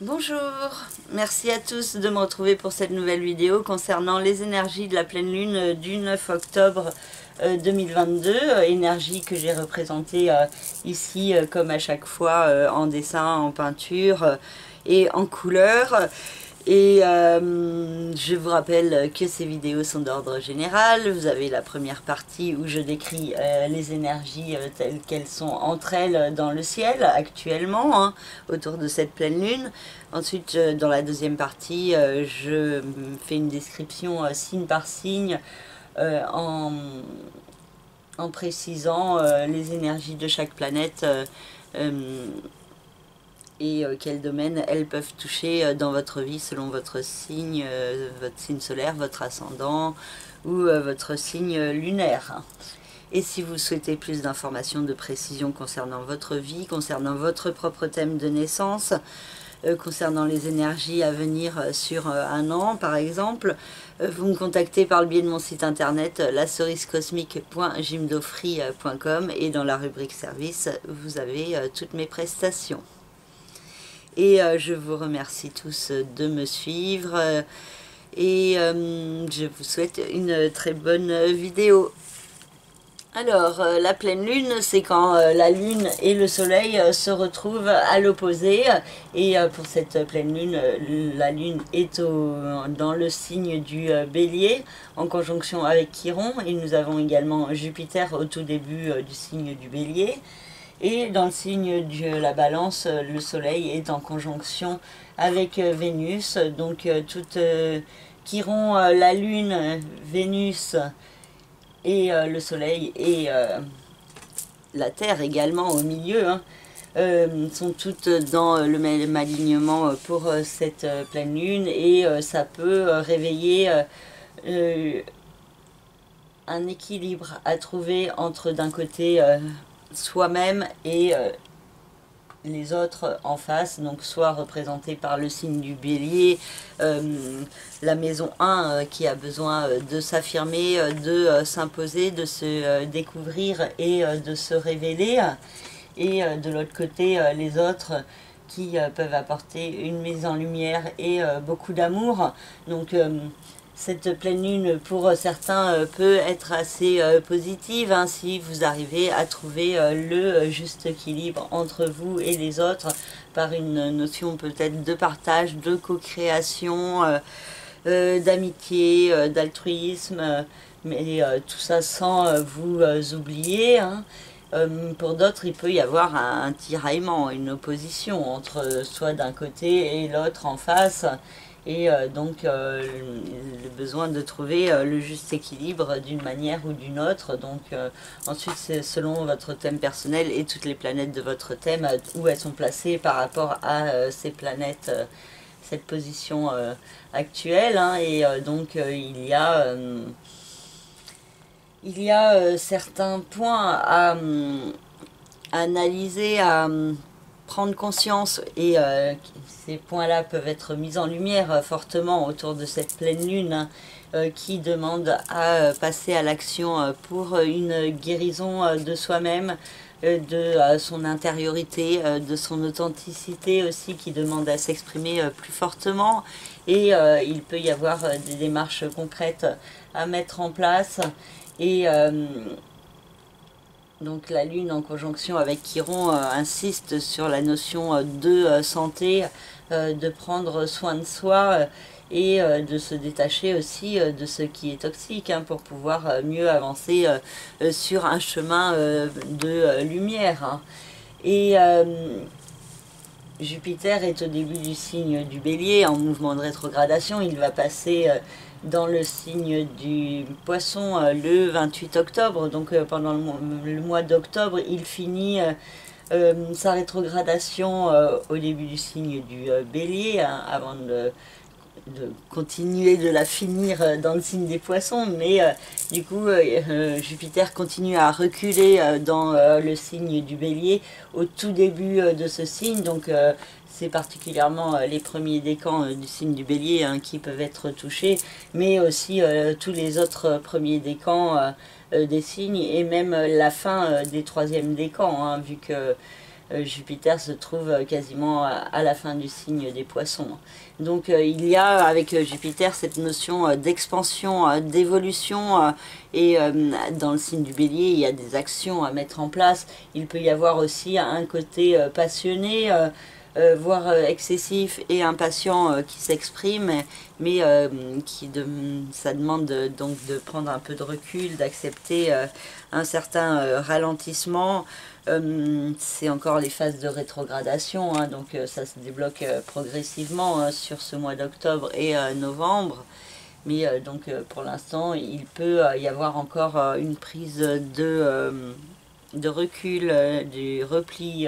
Bonjour, merci à tous de me retrouver pour cette nouvelle vidéo concernant les énergies de la pleine lune du 9 octobre 2022, énergie que j'ai représentée ici comme à chaque fois en dessin, en peinture et en couleur. Et je vous rappelle que ces vidéos sont d'ordre général. Vous avez la première partie où je décris les énergies telles qu'elles sont entre elles dans le ciel actuellement, hein, autour de cette pleine lune. Ensuite, dans la deuxième partie, je fais une description signe par signe en précisant les énergies de chaque planète et quels domaines elles peuvent toucher dans votre vie selon votre signe solaire, votre ascendant ou votre signe lunaire. Et si vous souhaitez plus d'informations, de précisions concernant votre vie, concernant votre propre thème de naissance, concernant les énergies à venir sur un an par exemple, vous me contactez par le biais de mon site internet lacerisecosmique.jimdofree.com et dans la rubrique service vous avez toutes mes prestations. Et je vous remercie tous de me suivre et je vous souhaite une très bonne vidéo. Alors, la pleine lune, c'est quand la lune et le soleil se retrouvent à l'opposé. Et pour cette pleine lune, la lune est dans le signe du bélier, en conjonction avec Chiron. Et nous avons également Jupiter au tout début du signe du bélier. Et dans le signe de la balance, le soleil est en conjonction avec Vénus. Donc, toute Chiron, la lune, Vénus et le soleil et la terre également au milieu hein, sont toutes dans le même alignement pour cette pleine lune et ça peut réveiller un équilibre à trouver entre d'un côté soi-même et les autres en face, donc soit représentés par le signe du bélier, la maison 1 qui a besoin de s'affirmer, de s'imposer, de se découvrir et de se révéler, et de l'autre côté les autres qui peuvent apporter une mise en lumière et beaucoup d'amour. Donc cette pleine lune pour certains peut être assez positive hein, si vous arrivez à trouver le juste équilibre entre vous et les autres par une notion peut-être de partage, de co-création, d'amitié, d'altruisme, mais tout ça sans vous oublier. Hein. Pour d'autres, il peut y avoir un tiraillement, une opposition entre soit d'un côté et l'autre en face. Et donc le besoin de trouver le juste équilibre d'une manière ou d'une autre. Donc ensuite c'est selon votre thème personnel et toutes les planètes de votre thème où elles sont placées par rapport à ces planètes, cette position actuelle hein, et donc il y a certains points à analyser, à prendre conscience et ces points-là peuvent être mis en lumière fortement autour de cette pleine lune hein, qui demande à passer à l'action pour une guérison de soi-même, de son intériorité, de son authenticité aussi qui demande à s'exprimer plus fortement et il peut y avoir des démarches concrètes à mettre en place et donc la lune en conjonction avec Chiron insiste sur la notion de santé, de prendre soin de soi et de se détacher aussi de ce qui est toxique hein, pour pouvoir mieux avancer sur un chemin de lumière. Hein. Et Jupiter est au début du signe du bélier en mouvement de rétrogradation, il va passer dans le signe du poisson le 28 octobre, donc pendant le mois d'octobre, il finit sa rétrogradation au début du signe du bélier, hein, avant de continuer de la finir dans le signe des poissons, mais du coup Jupiter continue à reculer dans le signe du bélier au tout début de ce signe, donc c'est particulièrement les premiers décans du signe du bélier hein, qui peuvent être touchés, mais aussi tous les autres premiers décans des signes et même la fin des troisièmes décans, hein, vu que Jupiter se trouve quasiment à la fin du signe des Poissons. Donc il y a avec Jupiter cette notion d'expansion, d'évolution, et dans le signe du Bélier, il y a des actions à mettre en place. Il peut y avoir aussi un côté passionné, voire excessif et impatient qui s'exprime, mais ça demande donc de prendre un peu de recul, d'accepter un certain ralentissement. C'est encore les phases de rétrogradation, hein, donc ça se débloque progressivement sur ce mois d'octobre et novembre. Mais donc pour l'instant, il peut y avoir encore une prise de recul, du repli,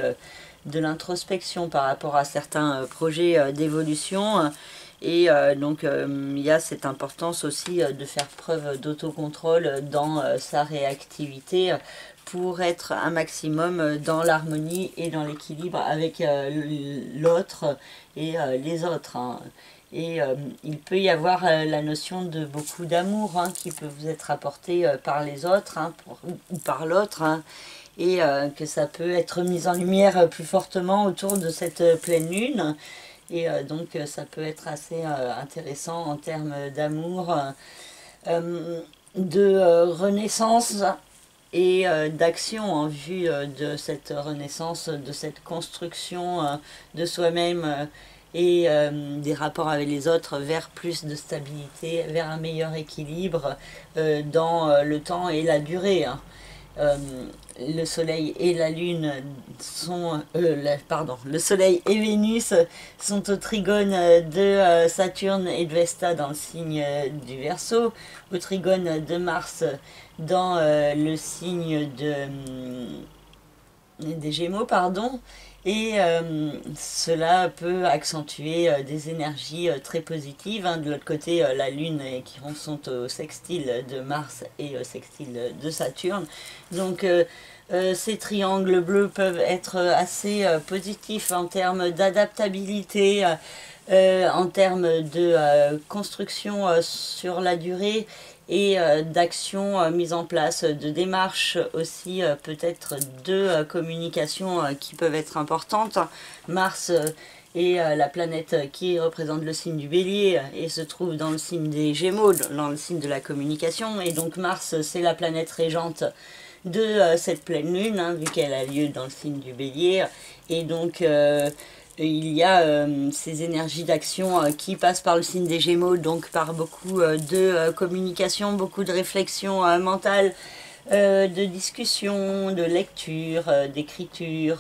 de l'introspection par rapport à certains projets d'évolution. Et donc il y a cette importance aussi de faire preuve d'autocontrôle dans sa réactivité pour être un maximum dans l'harmonie et dans l'équilibre avec l'autre et les autres, hein. Et il peut y avoir la notion de beaucoup d'amour, hein, qui peut vous être apporté par les autres, hein, ou par l'autre, hein, et que ça peut être mis en lumière plus fortement autour de cette pleine lune. Et donc ça peut être assez intéressant en termes d'amour, de renaissance et d'action en vue de cette renaissance, de cette construction de soi-même et des rapports avec les autres vers plus de stabilité, vers un meilleur équilibre dans le temps et la durée, hein. Le soleil et la lune sont le soleil et Vénus sont au trigone de Saturne et de Vesta dans le signe du Verseau, au trigone de Mars dans le signe des Gémeaux, pardon. Et cela peut accentuer des énergies très positives, hein. De l'autre côté, la Lune et Chiron sont au sextile de Mars et au sextile de Saturne. Donc ces triangles bleus peuvent être assez positifs en termes d'adaptabilité, en termes de construction sur la durée, et d'actions mises en place, de démarches aussi, peut-être de communication qui peuvent être importantes. Mars est la planète qui représente le signe du Bélier et se trouve dans le signe des Gémeaux, dans le signe de la communication. Et donc Mars, c'est la planète régente de cette pleine lune, hein, vu qu'elle a lieu dans le signe du Bélier. Et donc il y a ces énergies d'action qui passent par le signe des Gémeaux, donc par beaucoup de communication, beaucoup de réflexion mentale, de discussion, de lecture, d'écriture,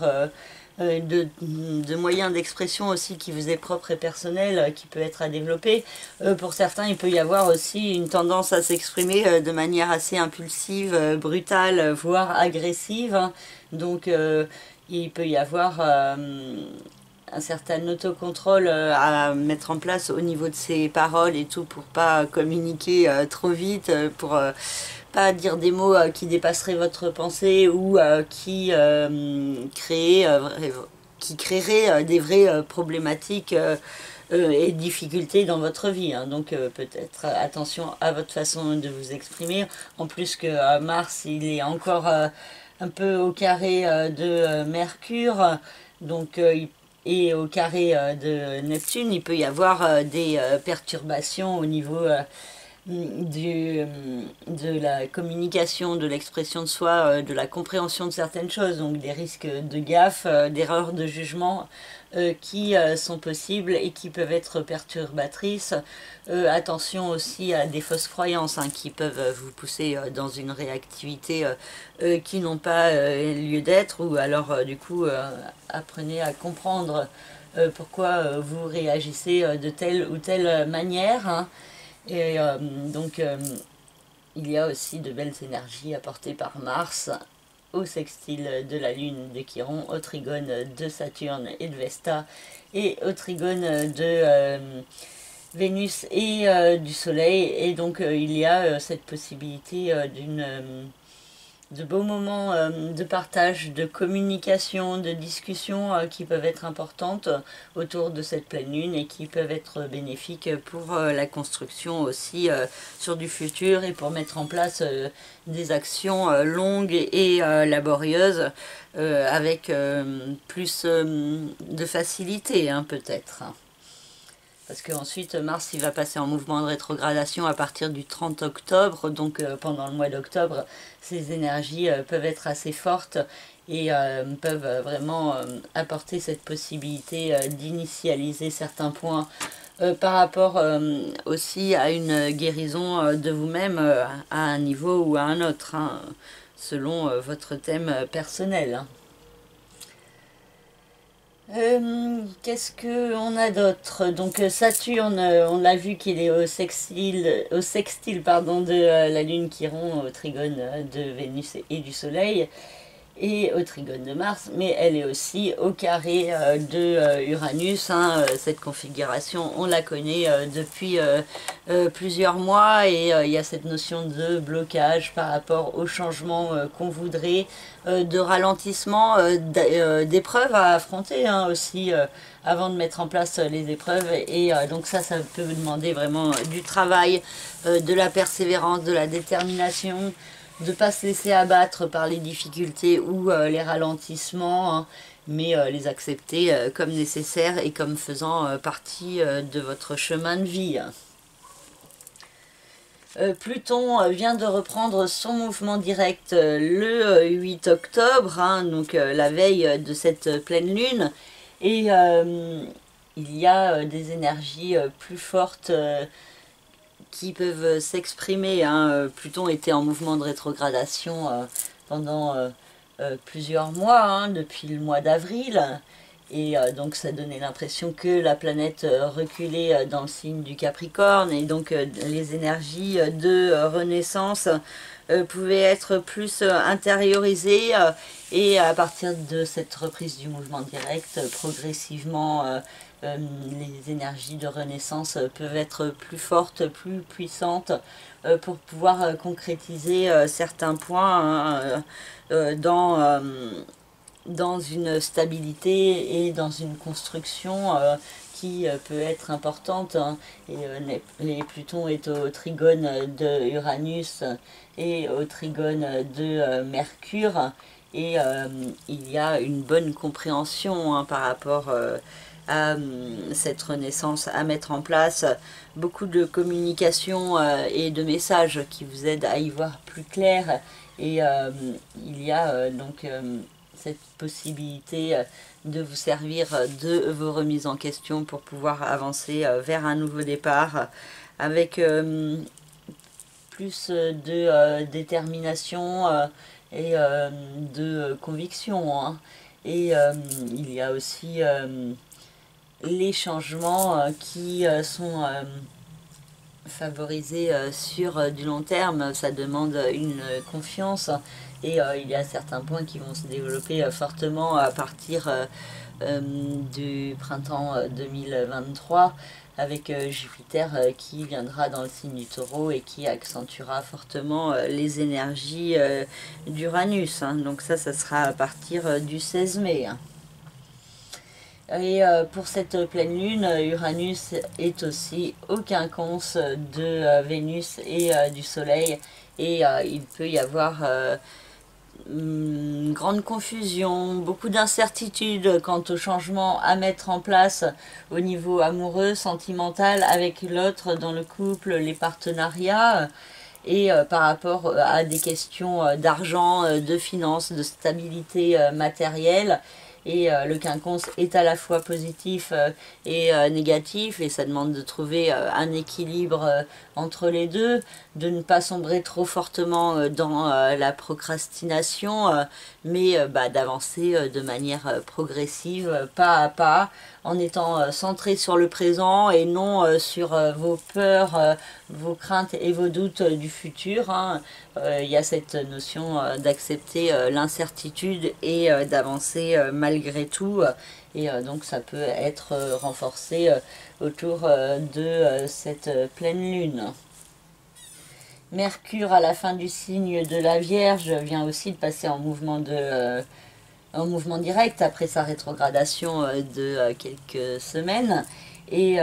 de moyens d'expression aussi qui vous est propre et personnel, qui peut être à développer. Pour certains, il peut y avoir aussi une tendance à s'exprimer de manière assez impulsive, brutale, voire agressive, hein. Donc il peut y avoir un certain autocontrôle à mettre en place au niveau de ses paroles et tout, pour pas communiquer trop vite, pour pas dire des mots qui dépasseraient votre pensée, ou qui créeraient des vraies problématiques et difficultés dans votre vie, hein. Donc peut-être attention à votre façon de vous exprimer. En plus que Mars, il est encore un peu au carré de Mercure, donc et au carré de Neptune, il peut y avoir des perturbations au niveau de la communication, de l'expression de soi, de la compréhension de certaines choses, donc des risques de gaffe, d'erreurs de jugement qui sont possibles et qui peuvent être perturbatrices. Attention aussi à des fausses croyances, hein, qui peuvent vous pousser dans une réactivité qui n'ont pas lieu d'être, ou alors du coup apprenez à comprendre pourquoi vous réagissez de telle ou telle manière, hein. Et donc il y a aussi de belles énergies apportées par Mars au sextile de la Lune de Chiron, au trigone de Saturne et de Vesta, et au trigone de Vénus et du Soleil. Et donc il y a cette possibilité de beaux moments de partage, de communication, de discussion qui peuvent être importantes autour de cette pleine lune et qui peuvent être bénéfiques pour la construction aussi sur du futur et pour mettre en place des actions longues et laborieuses avec plus de facilité peut-être. Parce qu'ensuite, Mars, il va passer en mouvement de rétrogradation à partir du 30 octobre. Donc, pendant le mois d'octobre, ces énergies peuvent être assez fortes et peuvent vraiment apporter cette possibilité d'initialiser certains points par rapport aussi à une guérison de vous-même à un niveau ou à un autre, selon votre thème personnel. Qu'est-ce qu'on a d'autre? Donc Saturne, on l'a vu qu'il est au sextile pardon, de la Lune qui rompt au trigone de Vénus et du Soleil, et au trigone de Mars, mais elle est aussi au carré de Uranus. Cette configuration, on la connaît depuis plusieurs mois, et il y a cette notion de blocage par rapport au changement qu'on voudrait, de ralentissement, d'épreuves à affronter aussi avant de mettre en place les épreuves, et donc ça peut vous demander vraiment du travail, de la persévérance, de la détermination, de ne pas se laisser abattre par les difficultés ou les ralentissements, mais les accepter comme nécessaires et comme faisant partie de votre chemin de vie. Pluton vient de reprendre son mouvement direct le 8 octobre, donc la veille de cette pleine lune, et il y a des énergies plus fortes qui peuvent s'exprimer. Pluton était en mouvement de rétrogradation pendant plusieurs mois, depuis le mois d'avril, et donc ça donnait l'impression que la planète reculait dans le signe du Capricorne, et donc les énergies de renaissance pouvaient être plus intériorisées, et à partir de cette reprise du mouvement direct, progressivement les énergies de renaissance peuvent être plus fortes, plus puissantes, pour pouvoir concrétiser certains points dans une stabilité et dans une construction qui peut être importante. Et les Pluton est au trigone de Uranus et au trigone de Mercure, et il y a une bonne compréhension par rapport à cette renaissance à mettre en place, beaucoup de communication et de messages qui vous aident à y voir plus clair, et il y a donc cette possibilité de vous servir de vos remises en question pour pouvoir avancer vers un nouveau départ avec plus de détermination et de conviction, et il y a aussi les changements qui sont favorisés sur du long terme. Ça demande une confiance, et il y a certains points qui vont se développer fortement à partir du printemps 2023, avec Jupiter qui viendra dans le signe du Taureau et qui accentuera fortement les énergies d'Uranus. Donc ça sera à partir du 16 mai. Et pour cette pleine lune, Uranus est aussi au quinconce de Vénus et du Soleil, et il peut y avoir une grande confusion, beaucoup d'incertitudes quant au changement à mettre en place au niveau amoureux, sentimental, avec l'autre, dans le couple, les partenariats, et par rapport à des questions d'argent, de finances, de stabilité matérielle. Et le quinconce est à la fois positif et négatif, et ça demande de trouver un équilibre entre les deux, de ne pas sombrer trop fortement dans la procrastination, mais d'avancer de manière progressive, pas à pas, en étant centré sur le présent et non sur vos peurs, vos craintes et vos doutes du futur. Il y a cette notion d'accepter l'incertitude et d'avancer malgré tout, et donc ça peut être renforcé autour de cette pleine lune. Mercure à la fin du signe de la Vierge vient aussi de passer en mouvement direct après sa rétrogradation de quelques semaines. Et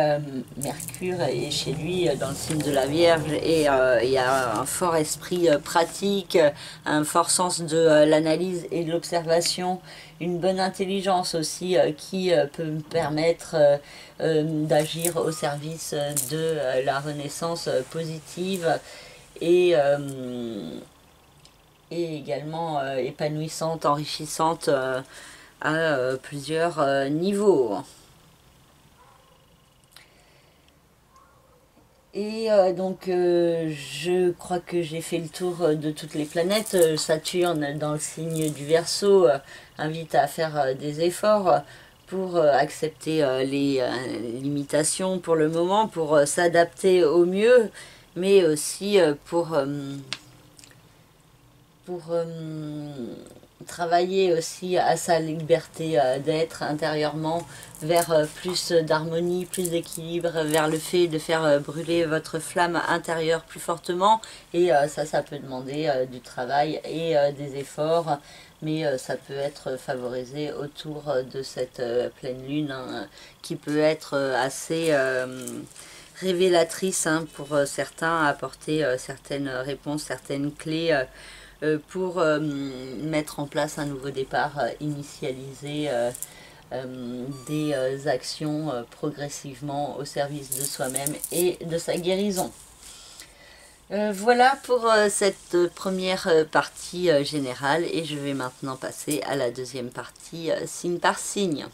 Mercure est chez lui dans le signe de la Vierge et il a un fort esprit pratique, un fort sens de l'analyse et de l'observation, une bonne intelligence aussi qui peut me permettre d'agir au service de la renaissance positive et, et également épanouissante, enrichissante à plusieurs niveaux. Et donc je crois que j'ai fait le tour de toutes les planètes. Saturne dans le signe du Verseau invite à faire des efforts pour accepter les limitations pour le moment, pour s'adapter au mieux, mais aussi pour travailler aussi à sa liberté d'être intérieurement, vers plus d'harmonie, plus d'équilibre, vers le fait de faire brûler votre flamme intérieure plus fortement. Et ça peut demander du travail et des efforts, mais ça peut être favorisé autour de cette pleine lune hein, qui peut être assez révélatrice hein, pour certains, apporter certaines réponses, certaines clés pour mettre en place un nouveau départ, initialiser des actions progressivement au service de soi-même et de sa guérison. Voilà pour cette première partie générale et je vais maintenant passer à la deuxième partie signe par signe.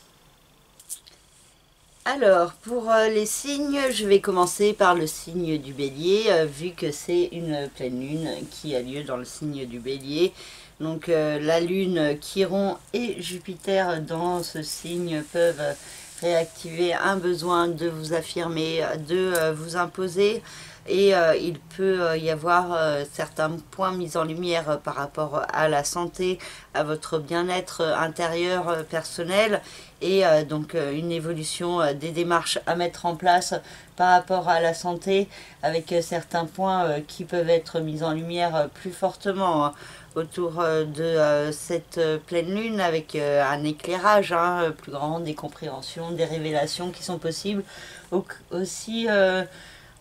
Alors, pour les signes, je vais commencer par le signe du Bélier, vu que c'est une pleine lune qui a lieu dans le signe du Bélier. Donc, la lune, Chiron et Jupiter dans ce signe peuvent réactiver un besoin de vous affirmer, de vous imposer. Et il peut y avoir certains points mis en lumière par rapport à la santé, à votre bien-être intérieur personnel et donc une évolution des démarches à mettre en place par rapport à la santé avec certains points qui peuvent être mis en lumière plus fortement hein, autour de cette pleine lune avec un éclairage hein, plus grand, des compréhensions, des révélations qui sont possibles, aussi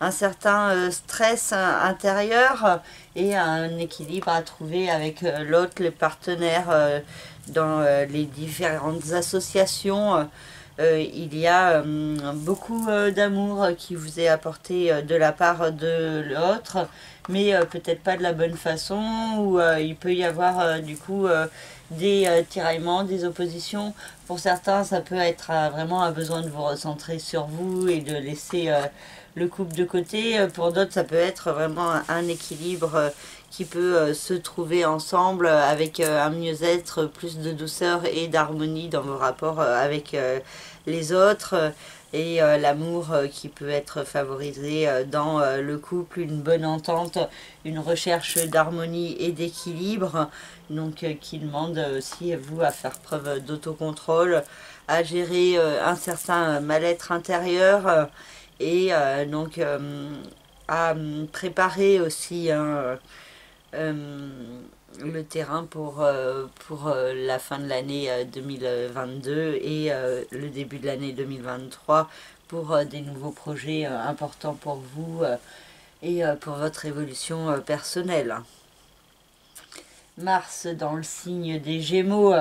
un certain stress intérieur et un équilibre à trouver avec l'autre, le partenaire dans les différentes associations. Il y a beaucoup d'amour qui vous est apporté de la part de l'autre, mais peut-être pas de la bonne façon, ou il peut y avoir du coup des tiraillements, des oppositions. Pour certains, ça peut être vraiment un besoin de vous recentrer sur vous et de laisser le couple de côté. Pour d'autres, ça peut être vraiment un équilibre qui peut se trouver ensemble avec un mieux-être, plus de douceur et d'harmonie dans vos rapports avec les autres et l'amour qui peut être favorisé dans le couple, une bonne entente, une recherche d'harmonie et d'équilibre, donc qui demande aussi vous à faire preuve d'autocontrôle, à gérer un certain mal-être intérieur et donc à préparer aussi le terrain pour la fin de l'année 2022 et le début de l'année 2023 pour des nouveaux projets importants pour vous et pour votre évolution personnelle. Mars dans le signe des Gémeaux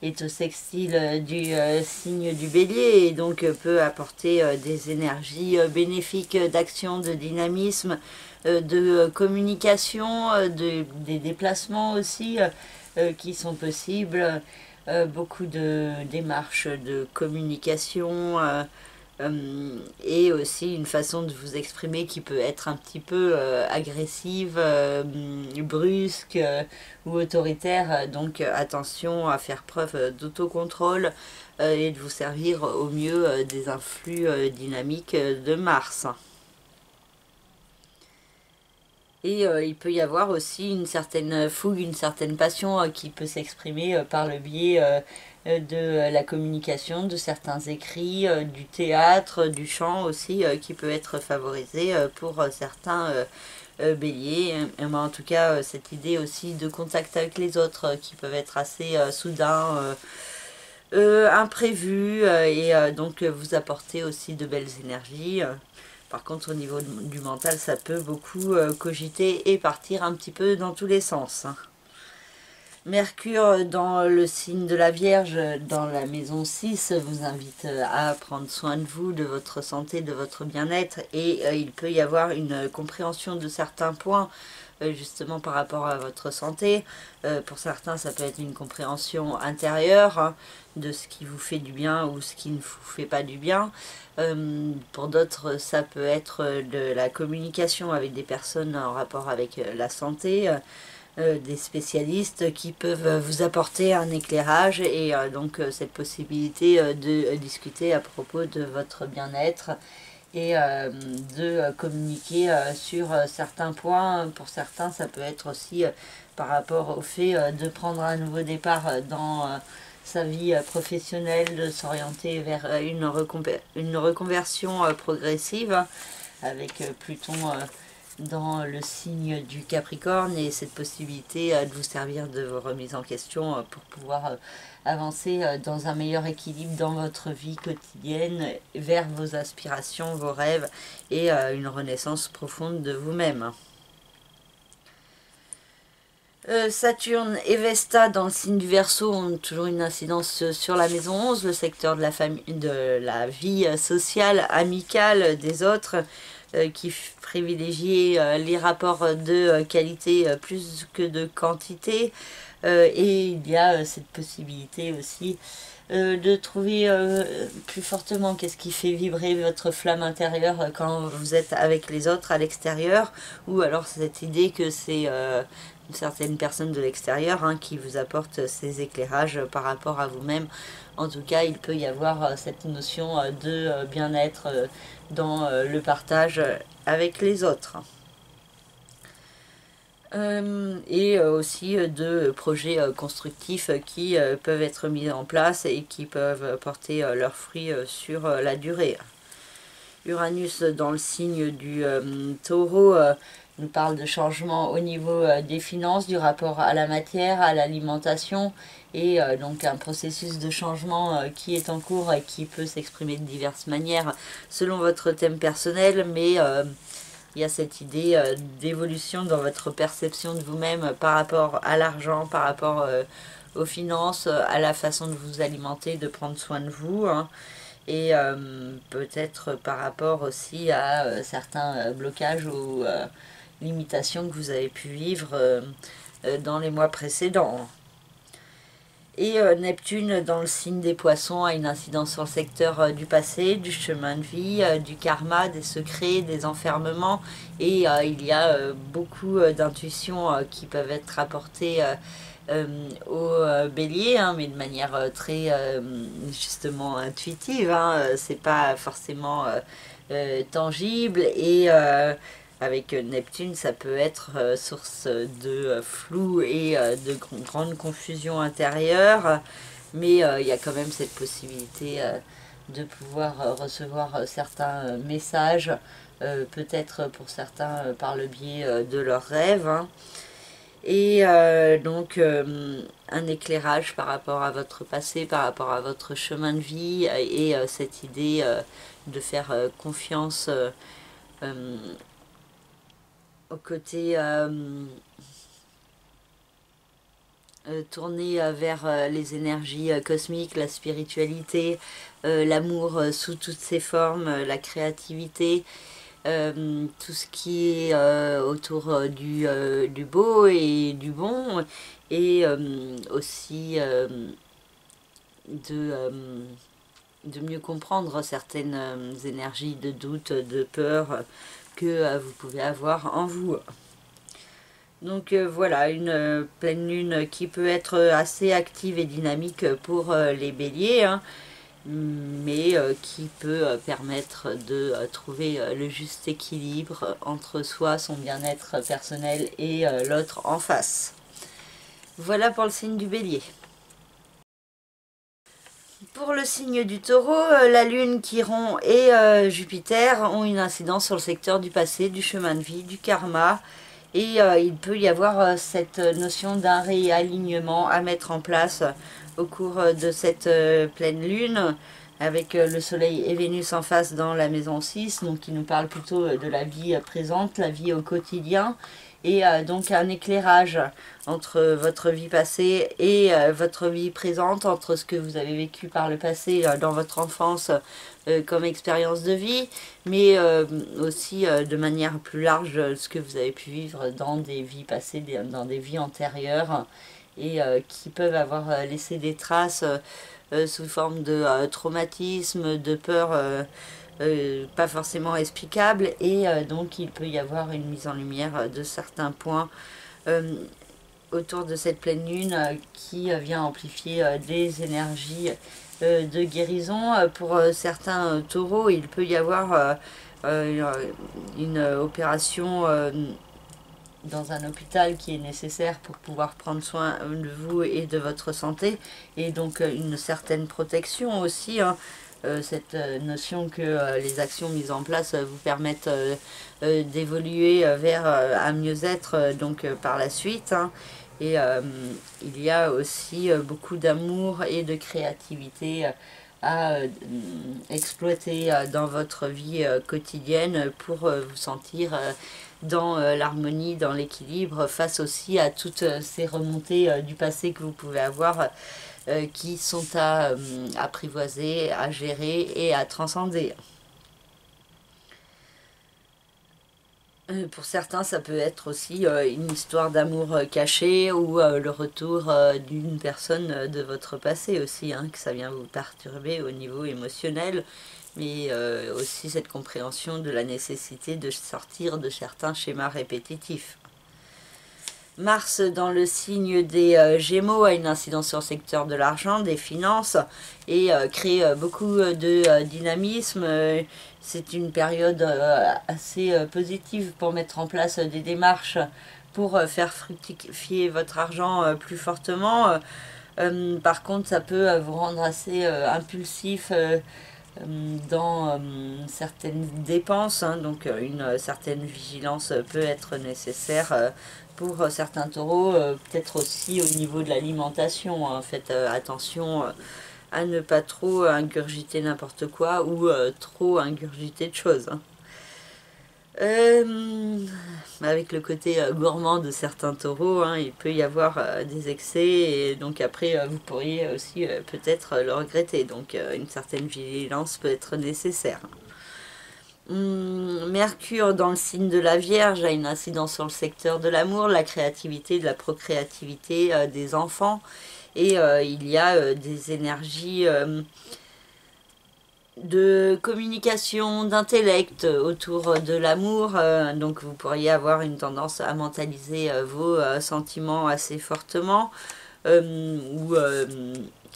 est au sextile du signe du Bélier et donc peut apporter des énergies bénéfiques d'action, de dynamisme, de communication, des déplacements aussi qui sont possibles, beaucoup de démarches de communication et aussi une façon de vous exprimer qui peut être un petit peu agressive, brusque ou autoritaire. Donc attention à faire preuve d'autocontrôle et de vous servir au mieux des influx dynamiques de Mars. Et il peut y avoir aussi une certaine fougue, une certaine passion qui peut s'exprimer par le biais de la communication, de certains écrits, du théâtre, du chant aussi, qui peut être favorisé pour certains Bélier. Et moi, en tout cas, cette idée aussi de contact avec les autres qui peuvent être assez soudains, imprévus, et donc vous apporter aussi de belles énergies. Par contre, au niveau du mental, ça peut beaucoup cogiter et partir un petit peu dans tous les sens. Mercure dans le signe de la Vierge, dans la maison 6, vous invite à prendre soin de vous, de votre santé, de votre bien-être, et il peut y avoir une compréhension de certains points justement par rapport à votre santé. Pour certains, ça peut être une compréhension intérieure, hein, de ce qui vous fait du bien ou ce qui ne vous fait pas du bien. Pour d'autres, ça peut être de la communication avec des personnes en rapport avec la santé, des spécialistes qui peuvent vous apporter un éclairage, et donc cette possibilité de discuter à propos de votre bien-être et de communiquer sur certains points. Pour certains, ça peut être aussi par rapport au fait de prendre un nouveau départ dans sa vie professionnelle, de s'orienter vers une reconversion progressive, avec Pluton dans le signe du Capricorne, et cette possibilité de vous servir de vos remises en question pour pouvoir avancer dans un meilleur équilibre dans votre vie quotidienne vers vos aspirations, vos rêves, et une renaissance profonde de vous-même. Saturne et Vesta dans le signe du Verseau ont toujours une incidence sur la maison 11, le secteur de la famille, de la vie sociale, amicale des autres, qui privilégie les rapports de qualité plus que de quantité. Et il y a cette possibilité aussi de trouver plus fortement qu'est-ce qui fait vibrer votre flamme intérieure quand vous êtes avec les autres à l'extérieur, ou alors cette idée que c'est certaines personnes de l'extérieur qui vous apportent ces éclairages par rapport à vous-même. En tout cas, il peut y avoir cette notion de bien-être dans le partage avec les autres. Et aussi de projets constructifs qui peuvent être mis en place et qui peuvent porter leurs fruits sur la durée. Uranus dans le signe du Taureau nous parle de changement au niveau des finances, du rapport à la matière, à l'alimentation, et donc un processus de changement qui est en cours et qui peut s'exprimer de diverses manières selon votre thème personnel, mais il y a cette idée d'évolution dans votre perception de vous-même par rapport à l'argent, par rapport aux finances, à la façon de vous alimenter, de prendre soin de vous, et peut-être par rapport aussi à certains blocages ou limitations que vous avez pu vivre dans les mois précédents. Et Neptune dans le signe des Poissons a une incidence sur le secteur du passé, du chemin de vie, du karma, des secrets, des enfermements, et il y a beaucoup d'intuitions qui peuvent être apportées au Bélier, mais de manière très justement intuitive, c'est pas forcément tangible, et avec Neptune, ça peut être source de flou et de grande confusion intérieure, mais il y a quand même cette possibilité de pouvoir recevoir certains messages, peut-être pour certains par le biais de leurs rêves, et donc un éclairage par rapport à votre passé, par rapport à votre chemin de vie, et cette idée de faire confiance au côté tourné vers les énergies cosmiques, la spiritualité, l'amour sous toutes ses formes, la créativité, tout ce qui est autour du beau et du bon, et aussi de mieux comprendre certaines énergies de doute, de peur que vous pouvez avoir en vous. Donc voilà, une pleine lune qui peut être assez active et dynamique pour les béliers, mais qui peut permettre de trouver le juste équilibre entre soi, son bien-être personnel, et l'autre en face. Voilà pour le signe du bélier. Pour le signe du Taureau, la Lune, Chiron et Jupiter ont une incidence sur le secteur du passé, du chemin de vie, du karma. Et il peut y avoir cette notion d'un réalignement à mettre en place au cours de cette pleine Lune, avec le Soleil et Vénus en face dans la maison 6, donc qui nous parle plutôt de la vie présente, la vie au quotidien. Et donc un éclairage entre votre vie passée et votre vie présente, entre ce que vous avez vécu par le passé dans votre enfance comme expérience de vie, mais aussi de manière plus large ce que vous avez pu vivre dans des vies passées, dans des vies antérieures, et qui peuvent avoir laissé des traces sous forme de traumatisme, de peur pas forcément explicable, et donc il peut y avoir une mise en lumière de certains points autour de cette pleine lune qui vient amplifier des énergies de guérison. Pour certains taureaux, il peut y avoir une opération dans un hôpital qui est nécessaire pour pouvoir prendre soin de vous et de votre santé, et donc une certaine protection aussi, hein. Cette notion que les actions mises en place vous permettent d'évoluer vers un mieux-être donc par la suite, hein. Et il y a aussi beaucoup d'amour et de créativité à exploiter dans votre vie quotidienne pour vous sentir dans l'harmonie, dans l'équilibre, face aussi à toutes ces remontées du passé que vous pouvez avoir qui sont à apprivoiser, à gérer et à transcender. Pour certains, ça peut être aussi une histoire d'amour caché, ou le retour d'une personne de votre passé aussi, hein, que ça vient vous perturber au niveau émotionnel, mais aussi cette compréhension de la nécessité de sortir de certains schémas répétitifs. Mars dans le signe des Gémeaux a une incidence sur le secteur de l'argent, des finances, et crée beaucoup de dynamisme. C'est une période assez positive pour mettre en place des démarches pour faire fructifier votre argent plus fortement. Par contre, ça peut vous rendre assez impulsif dans certaines dépenses, hein, donc une certaine vigilance peut être nécessaire pour certains taureaux, peut-être aussi au niveau de l'alimentation, hein. Faites attention à ne pas trop ingurgiter n'importe quoi, ou trop ingurgiter de choses, hein. Avec le côté gourmand de certains taureaux, hein, il peut y avoir des excès, et donc après vous pourriez aussi peut-être le regretter, donc une certaine vigilance peut être nécessaire. Mercure dans le signe de la Vierge a une incidence sur le secteur de l'amour, de la créativité, de la procréativité des enfants, et il y a des énergies de communication, d'intellect autour de l'amour, donc vous pourriez avoir une tendance à mentaliser vos sentiments assez fortement, ou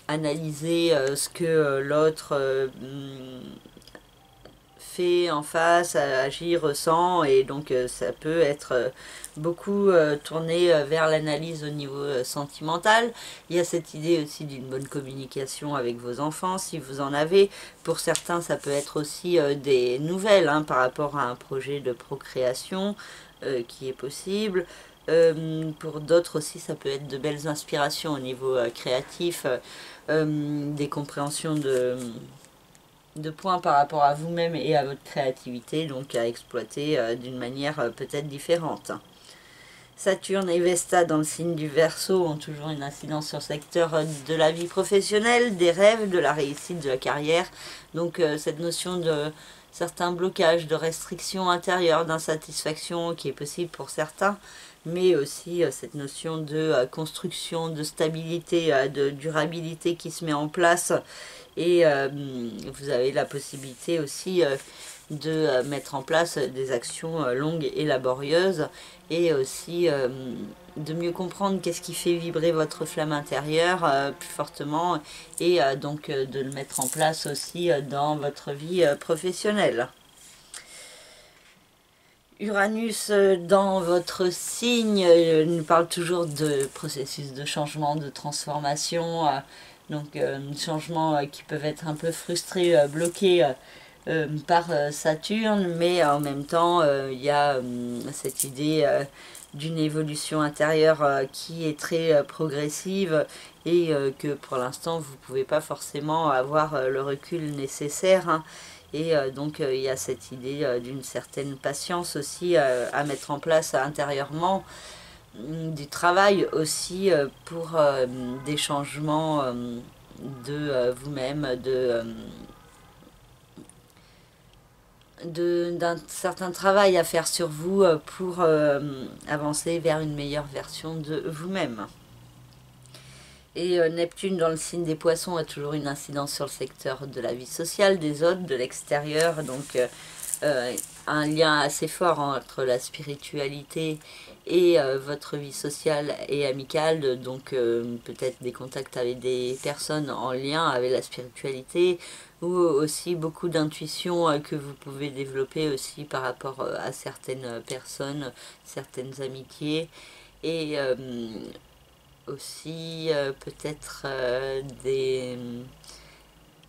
analyser ce que l'autre fait en face, agit, ressent, et donc ça peut être beaucoup tourné vers l'analyse au niveau sentimental. Il y a cette idée aussi d'une bonne communication avec vos enfants, si vous en avez. Pour certains, ça peut être aussi des nouvelles, hein, par rapport à un projet de procréation qui est possible. Pour d'autres aussi, ça peut être de belles inspirations au niveau créatif, des compréhensions de points par rapport à vous-même et à votre créativité, donc à exploiter d'une manière peut-être différente. Saturne et Vesta dans le signe du Verseau ont toujours une incidence sur le secteur de la vie professionnelle, des rêves, de la réussite, de la carrière. Donc cette notion de certains blocages, de restrictions intérieures, d'insatisfaction qui est possible pour certains, mais aussi cette notion de construction, de stabilité, de durabilité qui se met en place. Et vous avez la possibilité aussi de mettre en place des actions longues et laborieuses, et aussi de mieux comprendre qu'est-ce qui fait vibrer votre flamme intérieure plus fortement, et donc de le mettre en place aussi dans votre vie professionnelle. Uranus dans votre signe nous parle toujours de processus de changement, de transformation, Donc changements qui peuvent être un peu frustrés, bloqués par Saturne, mais en même temps il y a cette idée d'une évolution intérieure qui est très progressive et que pour l'instant vous ne pouvez pas forcément avoir le recul nécessaire, hein. Et donc il y a cette idée d'une certaine patience aussi à mettre en place intérieurement, du travail aussi pour des changements de vous-même, d'un certain travail à faire sur vous pour avancer vers une meilleure version de vous-même. Et Neptune dans le signe des poissons a toujours une incidence sur le secteur de la vie sociale, des autres, de l'extérieur, donc un lien assez fort entre la spiritualité et votre vie sociale et amicale, donc peut-être des contacts avec des personnes en lien avec la spiritualité, ou aussi beaucoup d'intuition que vous pouvez développer aussi par rapport à certaines personnes, certaines amitiés, et aussi peut-être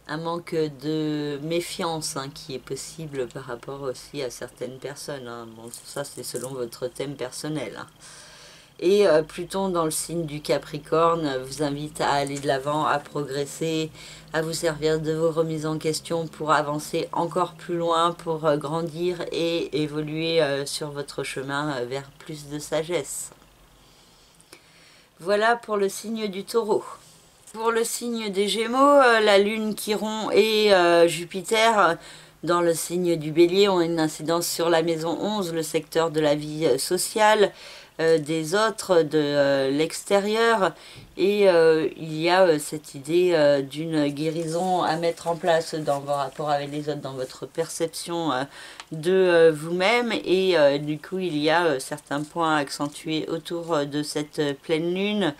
un manque de méfiance qui est possible par rapport aussi à certaines personnes, hein. Bon, ça c'est selon votre thème personnel, hein. Et Pluton dans le signe du Capricorne vous invite à aller de l'avant, à progresser, à vous servir de vos remises en question pour avancer encore plus loin, pour grandir et évoluer sur votre chemin vers plus de sagesse. Voilà pour le signe du Taureau. Pour le signe des Gémeaux, la Lune, Chiron et Jupiter dans le signe du Bélier ont une incidence sur la maison 11, le secteur de la vie sociale, des autres, de l'extérieur, et il y a cette idée d'une guérison à mettre en place dans vos rapports avec les autres, dans votre perception de vous-même, et du coup il y a certains points accentués autour de cette pleine lune,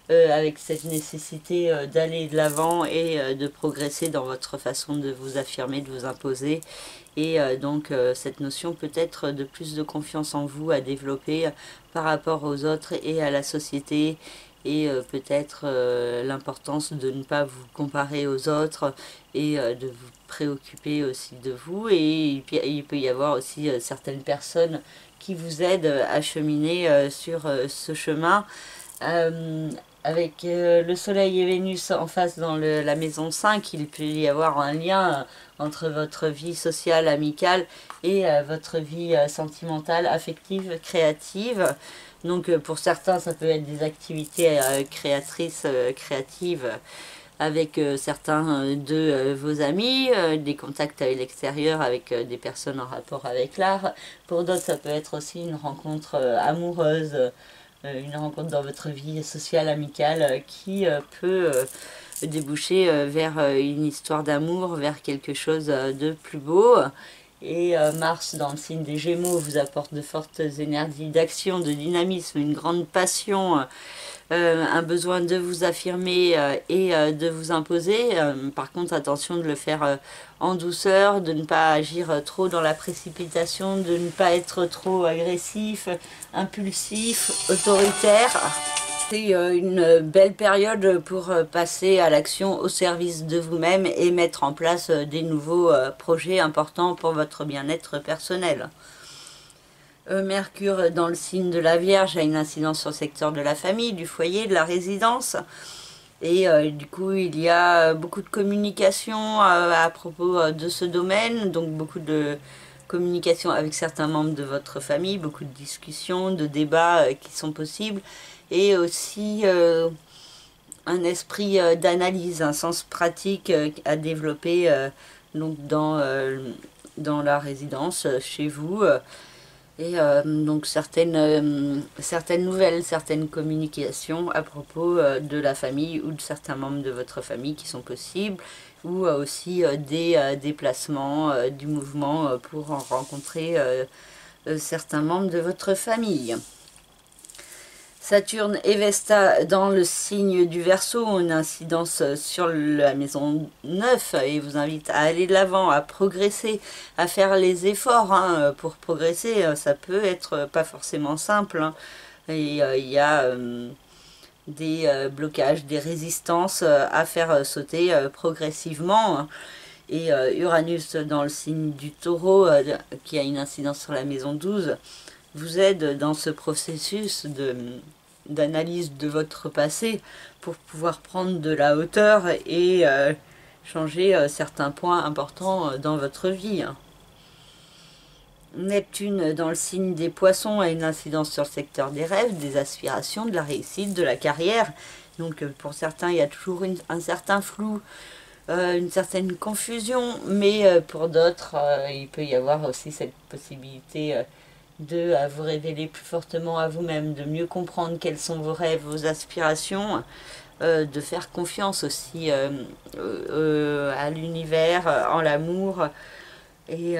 avec cette nécessité d'aller de l'avant et de progresser dans votre façon de vous affirmer, de vous imposer. Et donc cette notion peut-être de plus de confiance en vous à développer par rapport aux autres et à la société. Et peut-être l'importance de ne pas vous comparer aux autres et de vous préoccuper aussi de vous. Et il peut y avoir aussi certaines personnes qui vous aident à cheminer sur ce chemin. Avec le Soleil et Vénus en face dans la maison 5, il peut y avoir un lien entre votre vie sociale, amicale et votre vie sentimentale, affective, créative. Donc pour certains, ça peut être des activités créatrices, créatives avec certains de vos amis, des contacts avec l'extérieur, avec des personnes en rapport avec l'art. Pour d'autres, ça peut être aussi une rencontre amoureuse, une rencontre dans votre vie sociale, amicale, qui peut déboucher vers une histoire d'amour, vers quelque chose de plus beau. Et Mars dans le signe des Gémeaux vous apporte de fortes énergies d'action, de dynamisme, une grande passion, un besoin de vous affirmer et de vous imposer. Par contre, attention de le faire en douceur, de ne pas agir trop dans la précipitation, de ne pas être trop agressif, impulsif, autoritaire. C'est une belle période pour passer à l'action au service de vous-même et mettre en place des nouveaux projets importants pour votre bien-être personnel. Mercure dans le signe de la Vierge a une incidence sur le secteur de la famille, du foyer, de la résidence. Et du coup, il y a beaucoup de communication à propos de ce domaine, donc beaucoup de communication avec certains membres de votre famille, beaucoup de discussions, de débats qui sont possibles, et aussi un esprit d'analyse, un sens pratique à développer donc dans la résidence, chez vous. Et donc certaines nouvelles, certaines communications à propos de la famille ou de certains membres de votre famille qui sont possibles, ou aussi des déplacements du mouvement pour en rencontrer certains membres de votre famille. Saturne et Vesta dans le signe du Verseau ont une incidence sur la maison 9 et vous invite à aller de l'avant, à progresser, à faire les efforts pour progresser. Ça peut être pas forcément simple, et il y a des blocages, des résistances à faire sauter progressivement. Et Uranus dans le signe du Taureau, qui a une incidence sur la maison 12, vous aide dans ce processus d'analyse de votre passé pour pouvoir prendre de la hauteur et changer certains points importants dans votre vie. Neptune dans le signe des Poissons a une incidence sur le secteur des rêves, des aspirations, de la réussite, de la carrière. Donc pour certains, il y a toujours un certain flou, une certaine confusion, mais pour d'autres, il peut y avoir aussi cette possibilité de vous révéler plus fortement à vous-même, de mieux comprendre quels sont vos rêves, vos aspirations, de faire confiance aussi à l'univers, en l'amour, et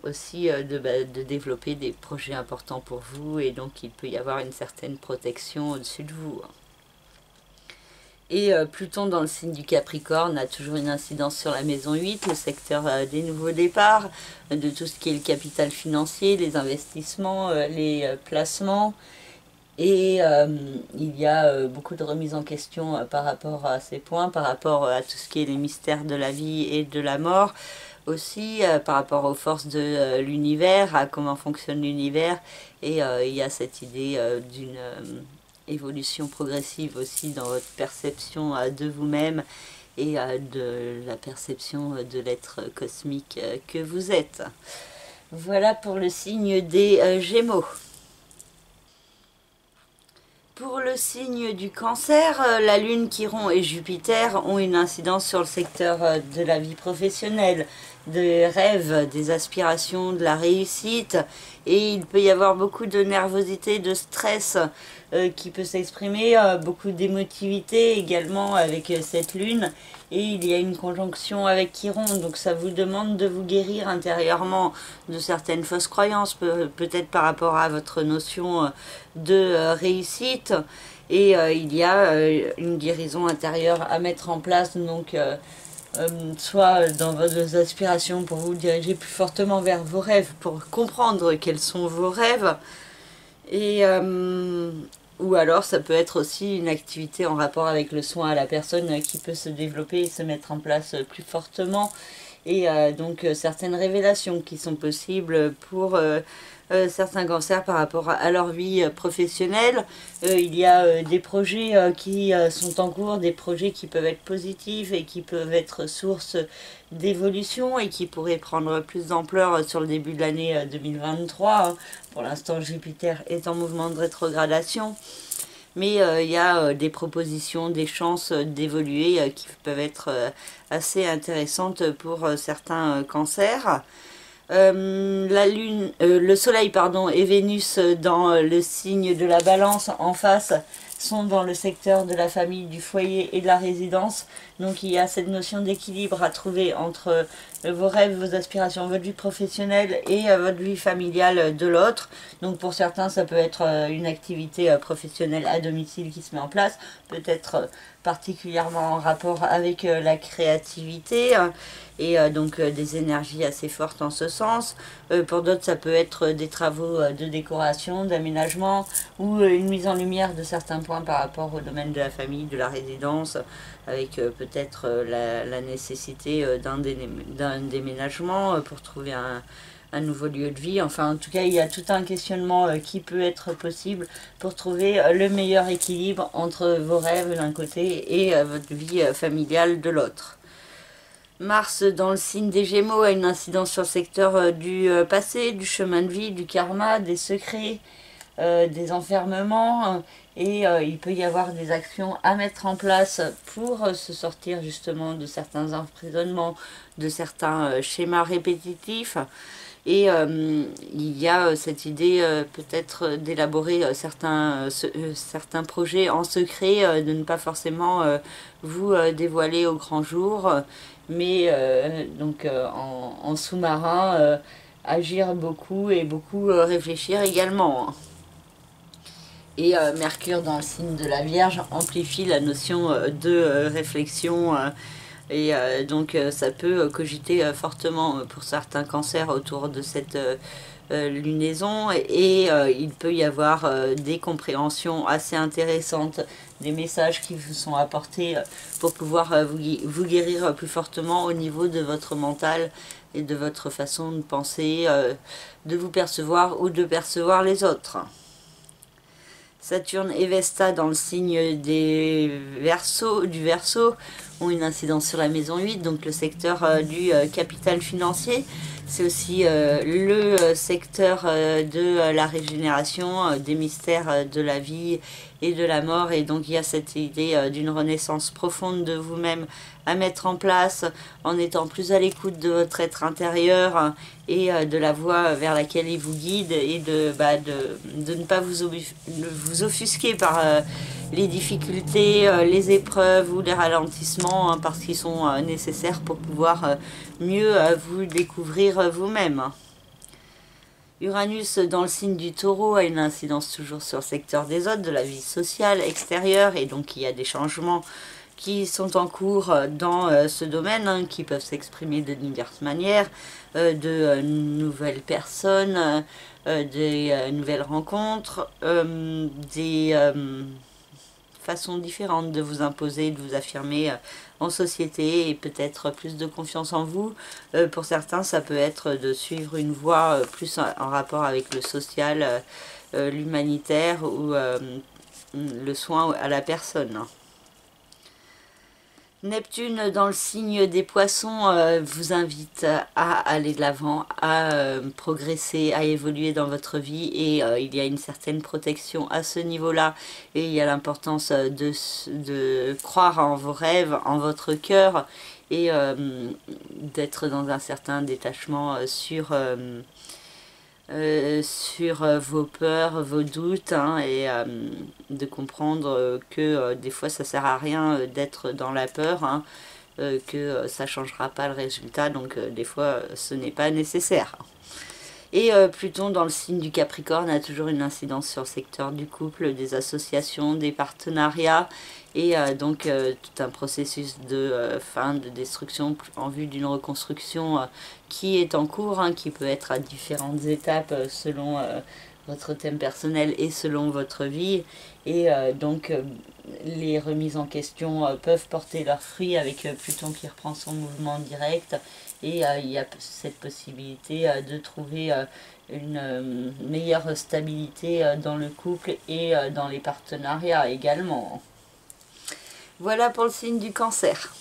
aussi de développer des projets importants pour vous, et donc il peut y avoir une certaine protection au-dessus de vous. Et Pluton dans le signe du Capricorne a toujours une incidence sur la maison 8, le secteur des nouveaux départs, de tout ce qui est le capital financier, les investissements, les placements. Et il y a beaucoup de remises en question par rapport à ces points, par rapport à tout ce qui est les mystères de la vie et de la mort. Aussi par rapport aux forces de l'univers, à comment fonctionne l'univers. Et il y a cette idée d'une évolution progressive aussi dans votre perception de vous-même et de la perception de l'être cosmique que vous êtes. Voilà pour le signe des Gémeaux. Pour le signe du Cancer, la Lune, Chiron et Jupiter ont une incidence sur le secteur de la vie professionnelle, des rêves, des aspirations, de la réussite, et il peut y avoir beaucoup de nervosité, de stress qui peut s'exprimer, beaucoup d'émotivité également avec cette Lune, et il y a une conjonction avec Chiron, donc ça vous demande de vous guérir intérieurement de certaines fausses croyances, peut-être par rapport à votre notion de réussite, et il y a une guérison intérieure à mettre en place, donc soit dans vos aspirations pour vous diriger plus fortement vers vos rêves, pour comprendre quels sont vos rêves, et ou alors ça peut être aussi une activité en rapport avec le soin à la personne qui peut se développer et se mettre en place plus fortement, et donc certaines révélations qui sont possibles pour certains cancers par rapport à leur vie professionnelle. Il y a des projets qui sont en cours, des projets qui peuvent être positifs et qui peuvent être source d'évolution et qui pourraient prendre plus d'ampleur sur le début de l'année 2023. Pour l'instant, Jupiter est en mouvement de rétrogradation. Mais il y a des propositions, des chances d'évoluer qui peuvent être assez intéressantes pour certains cancers. Le soleil et Vénus dans le signe de la balance en face sont dans le secteur de la famille, du foyer et de la résidence. Donc il y a cette notion d'équilibre à trouver entre vos rêves, vos aspirations, votre vie professionnelle et votre vie familiale de l'autre. Donc pour certains, ça peut être une activité professionnelle à domicile qui se met en place, peut-être particulièrement en rapport avec la créativité, et donc des énergies assez fortes en ce sens. Pour d'autres, ça peut être des travaux de décoration, d'aménagement, ou une mise en lumière de certains points par rapport au domaine de la famille, de la résidence, avec peut-être la nécessité d'un déménagement pour trouver un nouveau lieu de vie. Enfin, en tout cas, il y a tout un questionnement qui peut être possible pour trouver le meilleur équilibre entre vos rêves d'un côté et votre vie familiale de l'autre. Mars dans le signe des Gémeaux a une incidence sur le secteur du passé, du chemin de vie, du karma, des secrets, des enfermements, et il peut y avoir des actions à mettre en place pour se sortir justement de certains emprisonnements, de certains schémas répétitifs. Et il y a cette idée peut-être d'élaborer certains projets en secret, de ne pas forcément vous dévoiler au grand jour, mais donc en sous-marin, agir beaucoup et beaucoup réfléchir également. Et Mercure dans le signe de la Vierge amplifie la notion de réflexion, et donc ça peut cogiter fortement pour certains cancers autour de cette lunaison, et il peut y avoir des compréhensions assez intéressantes, des messages qui vous sont apportés pour pouvoir vous guérir plus fortement au niveau de votre mental et de votre façon de penser, de vous percevoir ou de percevoir les autres. Saturne et Vesta dans le signe du Verseau ont une incidence sur la maison 8, donc le secteur du capital financier. C'est aussi le secteur de la régénération, des mystères de la vie et de la mort. Et donc il y a cette idée d'une renaissance profonde de vous-même à mettre en place en étant plus à l'écoute de votre être intérieur et de la voie vers laquelle il vous guide, et de ne pas vous offusquer par les difficultés, les épreuves ou les ralentissements, hein, parce qu'ils sont nécessaires pour pouvoir mieux vous découvrir vous-même. Uranus dans le signe du Taureau a une incidence toujours sur le secteur des autres, de la vie sociale, extérieure, et donc il y a des changements qui sont en cours dans ce domaine, hein, qui peuvent s'exprimer de diverses manières, de nouvelles personnes, des nouvelles rencontres, des façons différentes de vous imposer, de vous affirmer en société, et peut-être plus de confiance en vous. Pour certains, ça peut être de suivre une voie plus en rapport avec le social, l'humanitaire ou le soin à la personne. Neptune dans le signe des Poissons vous invite à aller de l'avant, à progresser, à évoluer dans votre vie, et il y a une certaine protection à ce niveau-là, et il y a l'importance de croire en vos rêves, en votre cœur, et d'être dans un certain détachement sur vos peurs, vos doutes, hein, et de comprendre que des fois ça sert à rien d'être dans la peur, hein, que ça changera pas le résultat, donc des fois ce n'est pas nécessaire. Et Pluton dans le signe du Capricorne a toujours une incidence sur le secteur du couple, des associations, des partenariats, et donc tout un processus de fin, de destruction en vue d'une reconstruction qui est en cours, hein, qui peut être à différentes étapes selon votre thème personnel et selon votre vie. Et donc les remises en question peuvent porter leurs fruits avec Pluton qui reprend son mouvement direct, et il y a cette possibilité de trouver une meilleure stabilité dans le couple et dans les partenariats également. Voilà pour le signe du Cancer.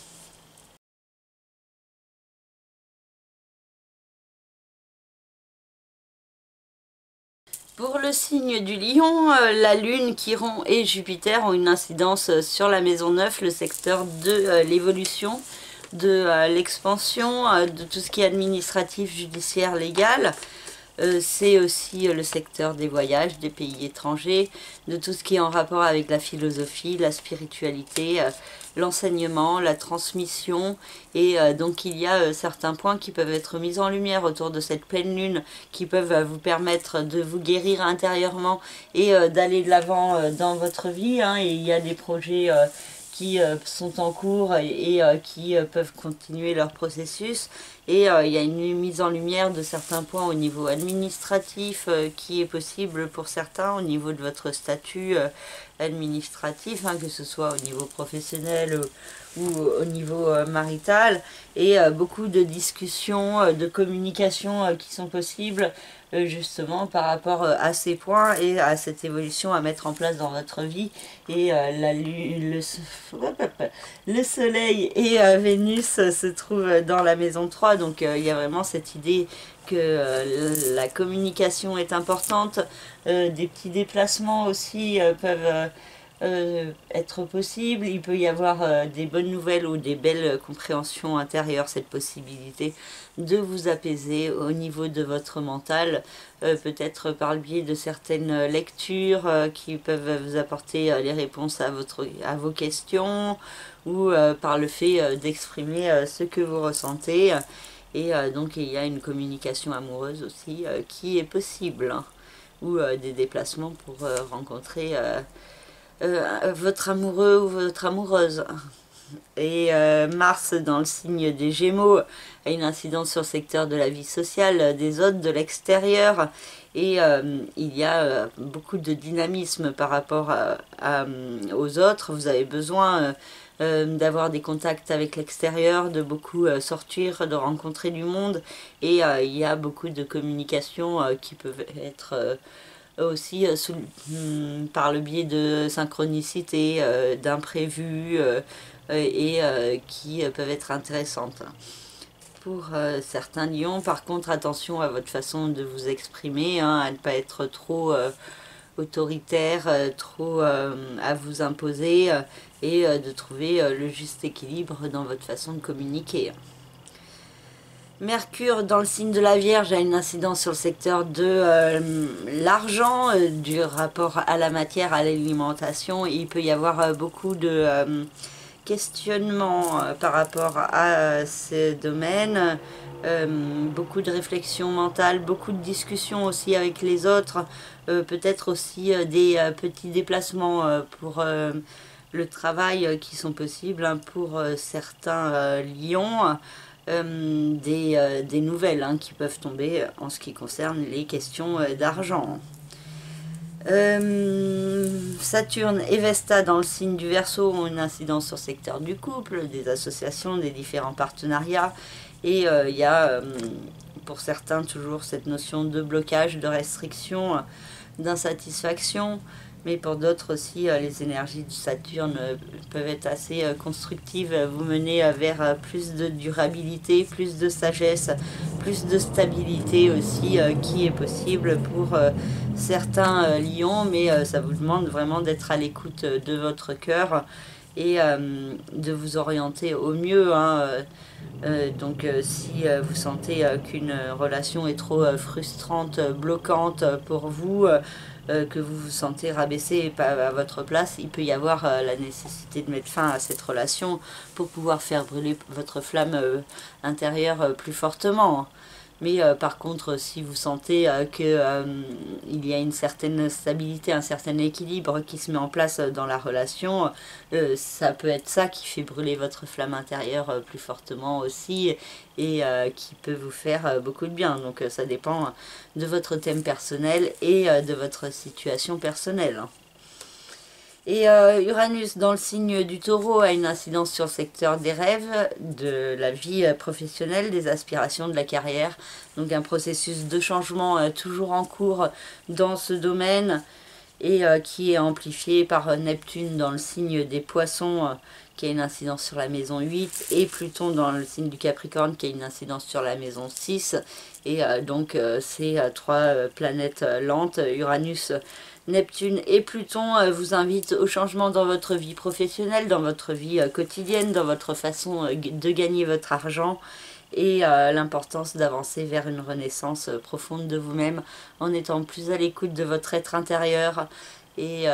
Pour le signe du Lion, la Lune, Chiron et Jupiter ont une incidence sur la maison 9, le secteur de l'évolution, de l'expansion, de tout ce qui est administratif, judiciaire, légal. C'est aussi le secteur des voyages, des pays étrangers, de tout ce qui est en rapport avec la philosophie, la spiritualité, l'enseignement, la transmission, et donc il y a certains points qui peuvent être mis en lumière autour de cette pleine lune, qui peuvent vous permettre de vous guérir intérieurement et d'aller de l'avant dans votre vie, hein, et il y a des projets qui sont en cours et qui peuvent continuer leur processus, et il y a une mise en lumière de certains points au niveau administratif qui est possible pour certains au niveau de votre statut administratif, hein, que ce soit au niveau professionnel ou au niveau marital, et beaucoup de discussions, de communication qui sont possibles justement par rapport à ces points et à cette évolution à mettre en place dans votre vie. Et le soleil et Vénus se trouvent dans la maison 3, donc il y a vraiment cette idée que la communication est importante, des petits déplacements aussi peuvent être possible. Il peut y avoir des bonnes nouvelles ou des belles compréhensions intérieures, cette possibilité de vous apaiser au niveau de votre mental, peut-être par le biais de certaines lectures qui peuvent vous apporter les réponses à vos questions, ou par le fait d'exprimer ce que vous ressentez. Et donc il y a une communication amoureuse aussi qui est possible, hein, ou des déplacements pour rencontrer votre amoureux ou votre amoureuse. Et Mars dans le signe des Gémeaux a une incidence sur le secteur de la vie sociale, des autres, de l'extérieur. Et il y a beaucoup de dynamisme par rapport aux autres. Vous avez besoin d'avoir des contacts avec l'extérieur, de beaucoup sortir, de rencontrer du monde. Et il y a beaucoup de communications qui peuvent être aussi par le biais de synchronicité, d'imprévus et qui peuvent être intéressantes. Pour certains lions, par contre, attention à votre façon de vous exprimer, hein, à ne pas être trop autoritaire, trop à vous imposer et de trouver le juste équilibre dans votre façon de communiquer. Mercure dans le signe de la Vierge a une incidence sur le secteur de l'argent, du rapport à la matière, à l'alimentation. Il peut y avoir beaucoup de questionnements par rapport à ces domaines, beaucoup de réflexion mentale, beaucoup de discussions aussi avec les autres, peut-être aussi des petits déplacements pour le travail qui sont possibles hein, pour certains lions. Des nouvelles hein, qui peuvent tomber en ce qui concerne les questions d'argent. Saturne et Vesta dans le signe du Verseau ont une incidence sur le secteur du couple, des associations, des différents partenariats. Et il y a pour certains toujours cette notion de blocage, de restriction, d'insatisfaction. Mais pour d'autres aussi, les énergies du Saturne peuvent être assez constructives, vous mener vers plus de durabilité, plus de sagesse, plus de stabilité aussi qui est possible pour certains lions, mais ça vous demande vraiment d'être à l'écoute de votre cœur et de vous orienter au mieux. Hein, donc si vous sentez qu'une relation est trop frustrante, bloquante pour vous, que vous vous sentez rabaissé et pas à votre place, il peut y avoir la nécessité de mettre fin à cette relation pour pouvoir faire brûler votre flamme intérieure plus fortement. Mais par contre, si vous sentez qu'il y a une certaine stabilité, un certain équilibre qui se met en place dans la relation, ça peut être ça qui fait brûler votre flamme intérieure plus fortement aussi et qui peut vous faire beaucoup de bien. Donc ça dépend de votre thème personnel et de votre situation personnelle. Et Uranus dans le signe du Taureau a une incidence sur le secteur des rêves, de la vie professionnelle, des aspirations, de la carrière. Donc un processus de changement toujours en cours dans ce domaine et qui est amplifié par Neptune dans le signe des Poissons qui a une incidence sur la maison 8 et Pluton dans le signe du Capricorne qui a une incidence sur la maison 6. Et donc ces trois planètes lentes, Uranus, Neptune et Pluton vous invitent au changement dans votre vie professionnelle, dans votre vie quotidienne, dans votre façon de gagner votre argent et l'importance d'avancer vers une renaissance profonde de vous-même en étant plus à l'écoute de votre être intérieur et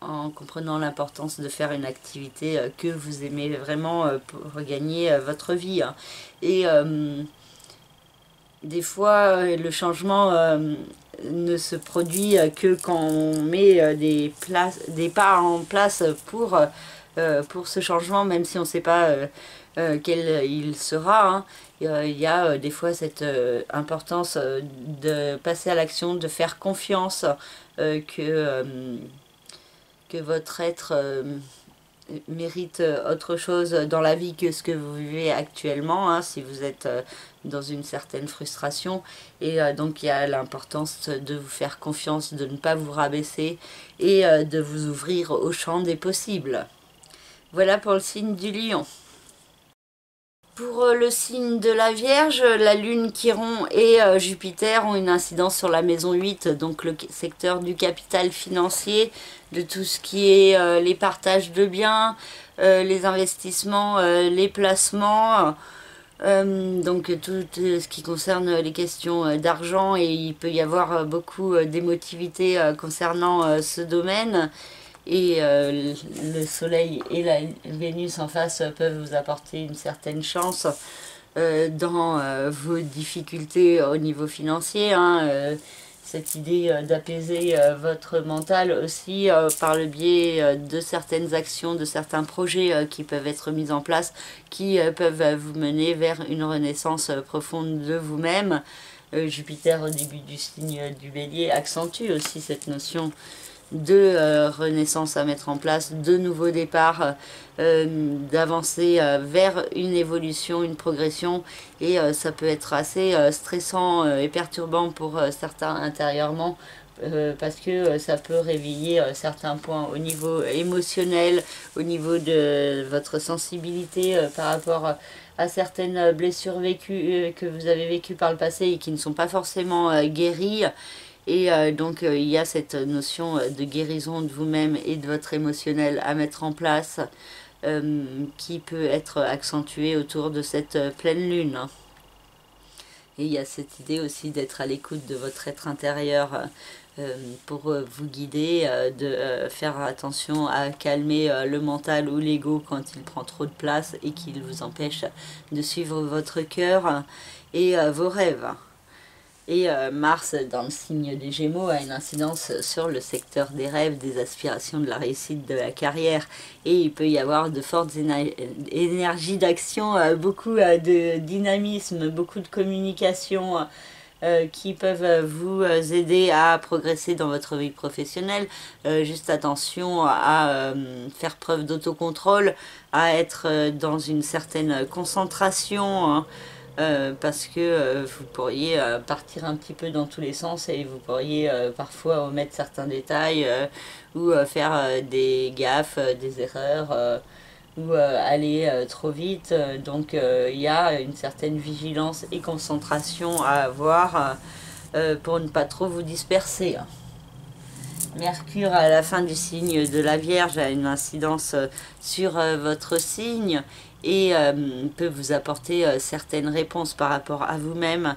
en comprenant l'importance de faire une activité que vous aimez vraiment pour gagner votre vie. Hein. Et des fois, le changement ne se produit que quand on met des pas en place pour ce changement, même si on ne sait pas quel il sera. Hein. Il y a des fois cette importance de passer à l'action, de faire confiance que votre être mérite autre chose dans la vie que ce que vous vivez actuellement, hein, si vous êtes dans une certaine frustration. Et donc il y a l'importance de vous faire confiance, de ne pas vous rabaisser et de vous ouvrir au champ des possibles. Voilà pour le signe du Lion. Pour le signe de la Vierge, la Lune, Chiron et Jupiter ont une incidence sur la maison 8, donc le secteur du capital financier, de tout ce qui est les partages de biens, les investissements, les placements, donc tout ce qui concerne les questions d'argent, et il peut y avoir beaucoup d'émotivité concernant ce domaine. Et le Soleil et la Vénus en face peuvent vous apporter une certaine chance dans vos difficultés au niveau financier. Hein, cette idée d'apaiser votre mental aussi par le biais de certaines actions, de certains projets qui peuvent être mis en place, qui peuvent vous mener vers une renaissance profonde de vous-même. Jupiter au début du signe du Bélier accentue aussi cette notion de renaissance à mettre en place, de nouveaux départs, d'avancer vers une évolution, une progression, et ça peut être assez stressant et perturbant pour certains intérieurement, parce que ça peut réveiller certains points au niveau émotionnel, au niveau de votre sensibilité par rapport à certaines blessures vécues que vous avez vécues par le passé et qui ne sont pas forcément guéries. Et donc il y a cette notion de guérison de vous-même et de votre émotionnel à mettre en place, qui peut être accentuée autour de cette pleine lune. Et il y a cette idée aussi d'être à l'écoute de votre être intérieur pour vous guider, de faire attention à calmer le mental ou l'ego quand il prend trop de place et qu'il vous empêche de suivre votre cœur et vos rêves. Et Mars, dans le signe des Gémeaux, a une incidence sur le secteur des rêves, des aspirations, de la réussite, de la carrière. Et il peut y avoir de fortes énergies d'action, beaucoup de dynamisme, beaucoup de communication qui peuvent vous aider à progresser dans votre vie professionnelle. Juste attention à faire preuve d'autocontrôle, à être dans une certaine concentration, hein. Parce que vous pourriez partir un petit peu dans tous les sens et vous pourriez parfois omettre certains détails ou faire des gaffes, des erreurs ou aller trop vite. Donc il y a une certaine vigilance et concentration à avoir pour ne pas trop vous disperser. Mercure, à la fin du signe de la Vierge, a une incidence sur votre signe et peut vous apporter certaines réponses par rapport à vous-même,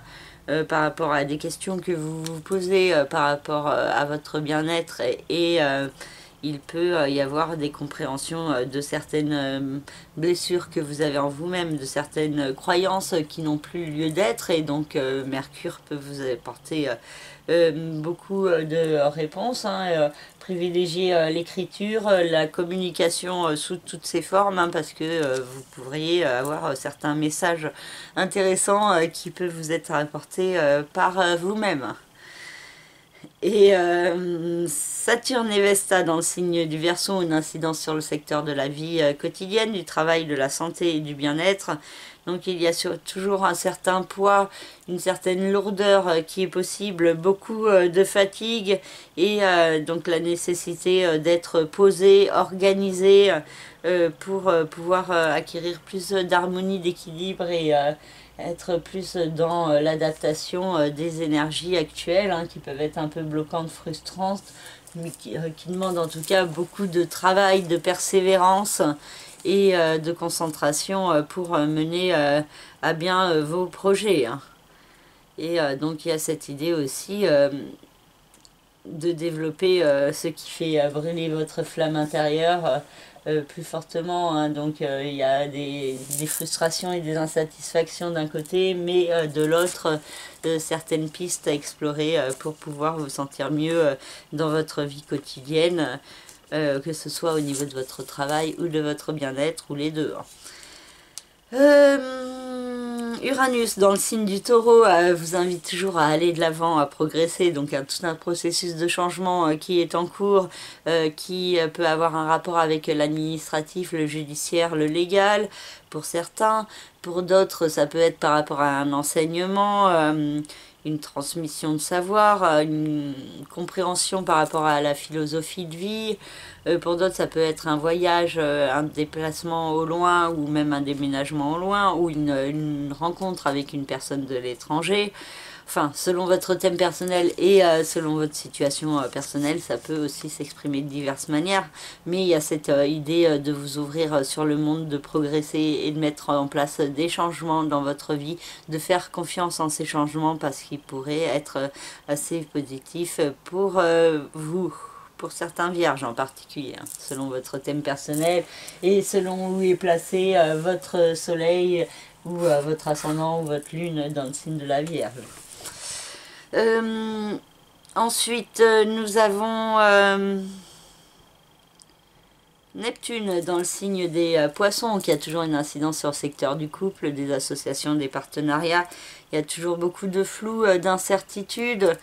par rapport à des questions que vous vous posez, par rapport à votre bien-être, et il peut y avoir des compréhensions de certaines blessures que vous avez en vous-même, de certaines croyances qui n'ont plus lieu d'être, et donc Mercure peut vous apporter beaucoup de réponses, hein, privilégier l'écriture, la communication sous toutes ses formes, hein, parce que vous pourriez avoir certains messages intéressants qui peuvent vous être apportés par vous-même. Et Saturne et Vesta dans le signe du Verseau ont une incidence sur le secteur de la vie quotidienne, du travail, de la santé et du bien-être. Donc il y a toujours un certain poids, une certaine lourdeur qui est possible, beaucoup de fatigue et donc la nécessité d'être posé, organisé pour pouvoir acquérir plus d'harmonie, d'équilibre et être plus dans l'adaptation des énergies actuelles, hein, qui peuvent être un peu bloquantes, frustrantes, mais qui demandent en tout cas beaucoup de travail, de persévérance et de concentration pour mener à bien vos projets, hein. Et donc il y a cette idée aussi de développer ce qui fait brûler votre flamme intérieure plus fortement, hein. Donc il y a des frustrations et des insatisfactions d'un côté, mais de l'autre certaines pistes à explorer pour pouvoir vous sentir mieux dans votre vie quotidienne, que ce soit au niveau de votre travail ou de votre bien-être, ou les deux. Uranus dans le signe du Taureau vous invite toujours à aller de l'avant, à progresser, donc il y a tout un processus de changement qui est en cours, qui peut avoir un rapport avec l'administratif, le judiciaire, le légal, pour certains. Pour d'autres, ça peut être par rapport à un enseignement, une transmission de savoir, une compréhension par rapport à la philosophie de vie. Pour d'autres, ça peut être un voyage, un déplacement au loin, ou même un déménagement au loin, ou une rencontre avec une personne de l'étranger. Enfin, selon votre thème personnel et selon votre situation personnelle, ça peut aussi s'exprimer de diverses manières. Mais il y a cette idée de vous ouvrir sur le monde, de progresser et de mettre en place des changements dans votre vie, de faire confiance en ces changements parce qu'ils pourraient être assez positifs pour vous. Pour certains vierges en particulier, hein, selon votre thème personnel et selon où est placé votre soleil ou votre ascendant ou votre lune dans le signe de la Vierge. Ensuite, nous avons Neptune dans le signe des poissons, qui a toujours une incidence sur le secteur du couple, des associations, des partenariats. Il y a toujours beaucoup de flou, d'incertitude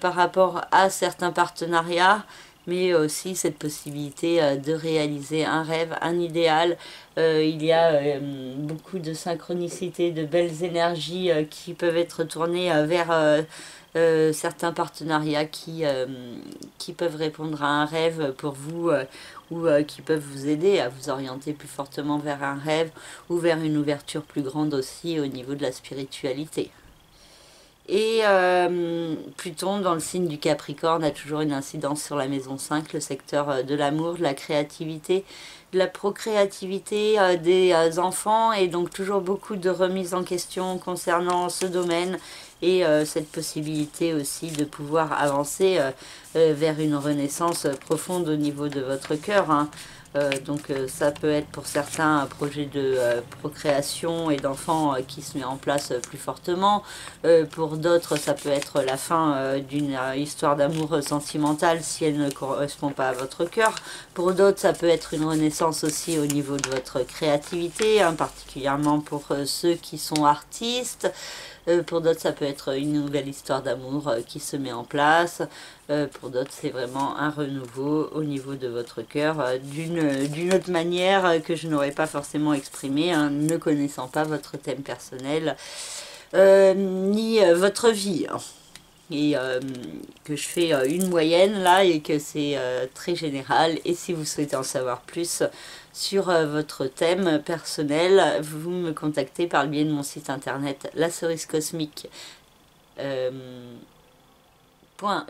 par rapport à certains partenariats, mais aussi cette possibilité de réaliser un rêve, un idéal. Il y a beaucoup de synchronicité, de belles énergies qui peuvent être tournées vers certains partenariats qui peuvent répondre à un rêve pour vous ou qui peuvent vous aider à vous orienter plus fortement vers un rêve ou vers une ouverture plus grande aussi au niveau de la spiritualité. Et Pluton dans le signe du Capricorne a toujours une incidence sur la maison 5, le secteur de l'amour, de la créativité, de la procréativité des enfants, et donc toujours beaucoup de remises en question concernant ce domaine et cette possibilité aussi de pouvoir avancer vers une renaissance profonde au niveau de votre cœur, hein. Donc ça peut être pour certains un projet de procréation et d'enfants qui se met en place plus fortement. Pour d'autres, ça peut être la fin d'une histoire d'amour sentimentale si elle ne correspond pas à votre cœur. Pour d'autres, ça peut être une renaissance aussi au niveau de votre créativité, hein, particulièrement pour ceux qui sont artistes. Pour d'autres, ça peut être une nouvelle histoire d'amour qui se met en place. Pour d'autres, c'est vraiment un renouveau au niveau de votre cœur d'une autre manière que je n'aurais pas forcément exprimée, hein, ne connaissant pas votre thème personnel ni votre vie. Et que je fais une moyenne là et que c'est très général. Et si vous souhaitez en savoir plus sur votre thème personnel, vous me contactez par le biais de mon site internet lacerisecosmique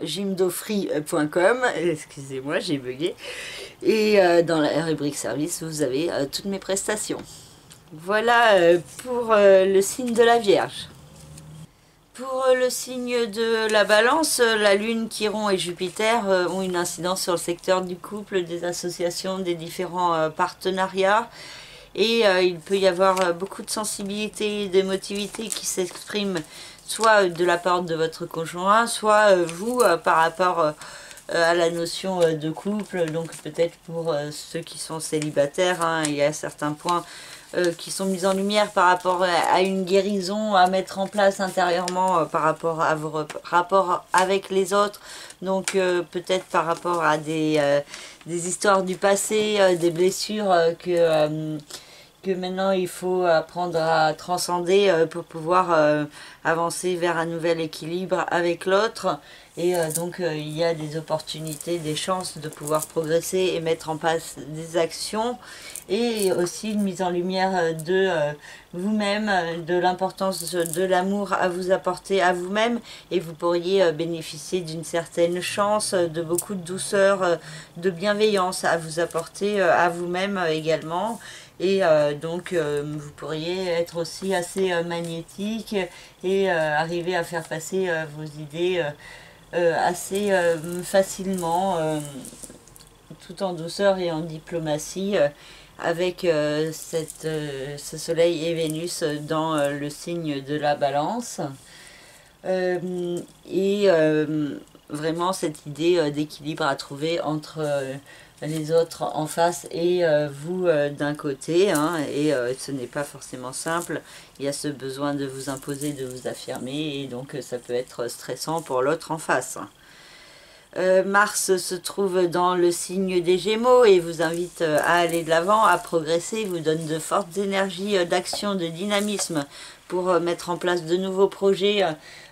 .gymdofree.com, excusez-moi, j'ai bugué. Et dans la rubrique service, vous avez toutes mes prestations. Voilà pour le signe de la Vierge. Pour le signe de la Balance, la Lune, Chiron et Jupiter ont une incidence sur le secteur du couple, des associations, des différents partenariats. Et il peut y avoir beaucoup de sensibilité et d'émotivité qui s'expriment soit de la part de votre conjoint, soit vous par rapport à la notion de couple. Donc peut-être pour ceux qui sont célibataires, hein, il y a certains points qui sont mis en lumière par rapport à une guérison à mettre en place intérieurement par rapport à vos rapports avec les autres. Donc peut-être par rapport à des histoires du passé, des blessures que maintenant il faut apprendre à transcender pour pouvoir avancer vers un nouvel équilibre avec l'autre. Et donc il y a des opportunités, des chances de pouvoir progresser et mettre en place des actions. Et aussi une mise en lumière de vous-même, de l'importance de l'amour à vous apporter à vous-même. Et vous pourriez bénéficier d'une certaine chance, de beaucoup de douceur, de bienveillance à vous apporter à vous-même également. Et donc vous pourriez être aussi assez magnétique et arriver à faire passer vos idées assez facilement, tout en douceur et en diplomatie, avec ce Soleil et Vénus dans le signe de la Balance. Vraiment cette idée d'équilibre à trouver entre les autres en face et vous d'un côté, hein, et ce n'est pas forcément simple. Il y a ce besoin de vous imposer, de vous affirmer, et donc ça peut être stressant pour l'autre en face. Mars se trouve dans le signe des Gémeaux et vous invite à aller de l'avant, à progresser, vous donne de fortes énergies d'action, de dynamisme pour mettre en place de nouveaux projets.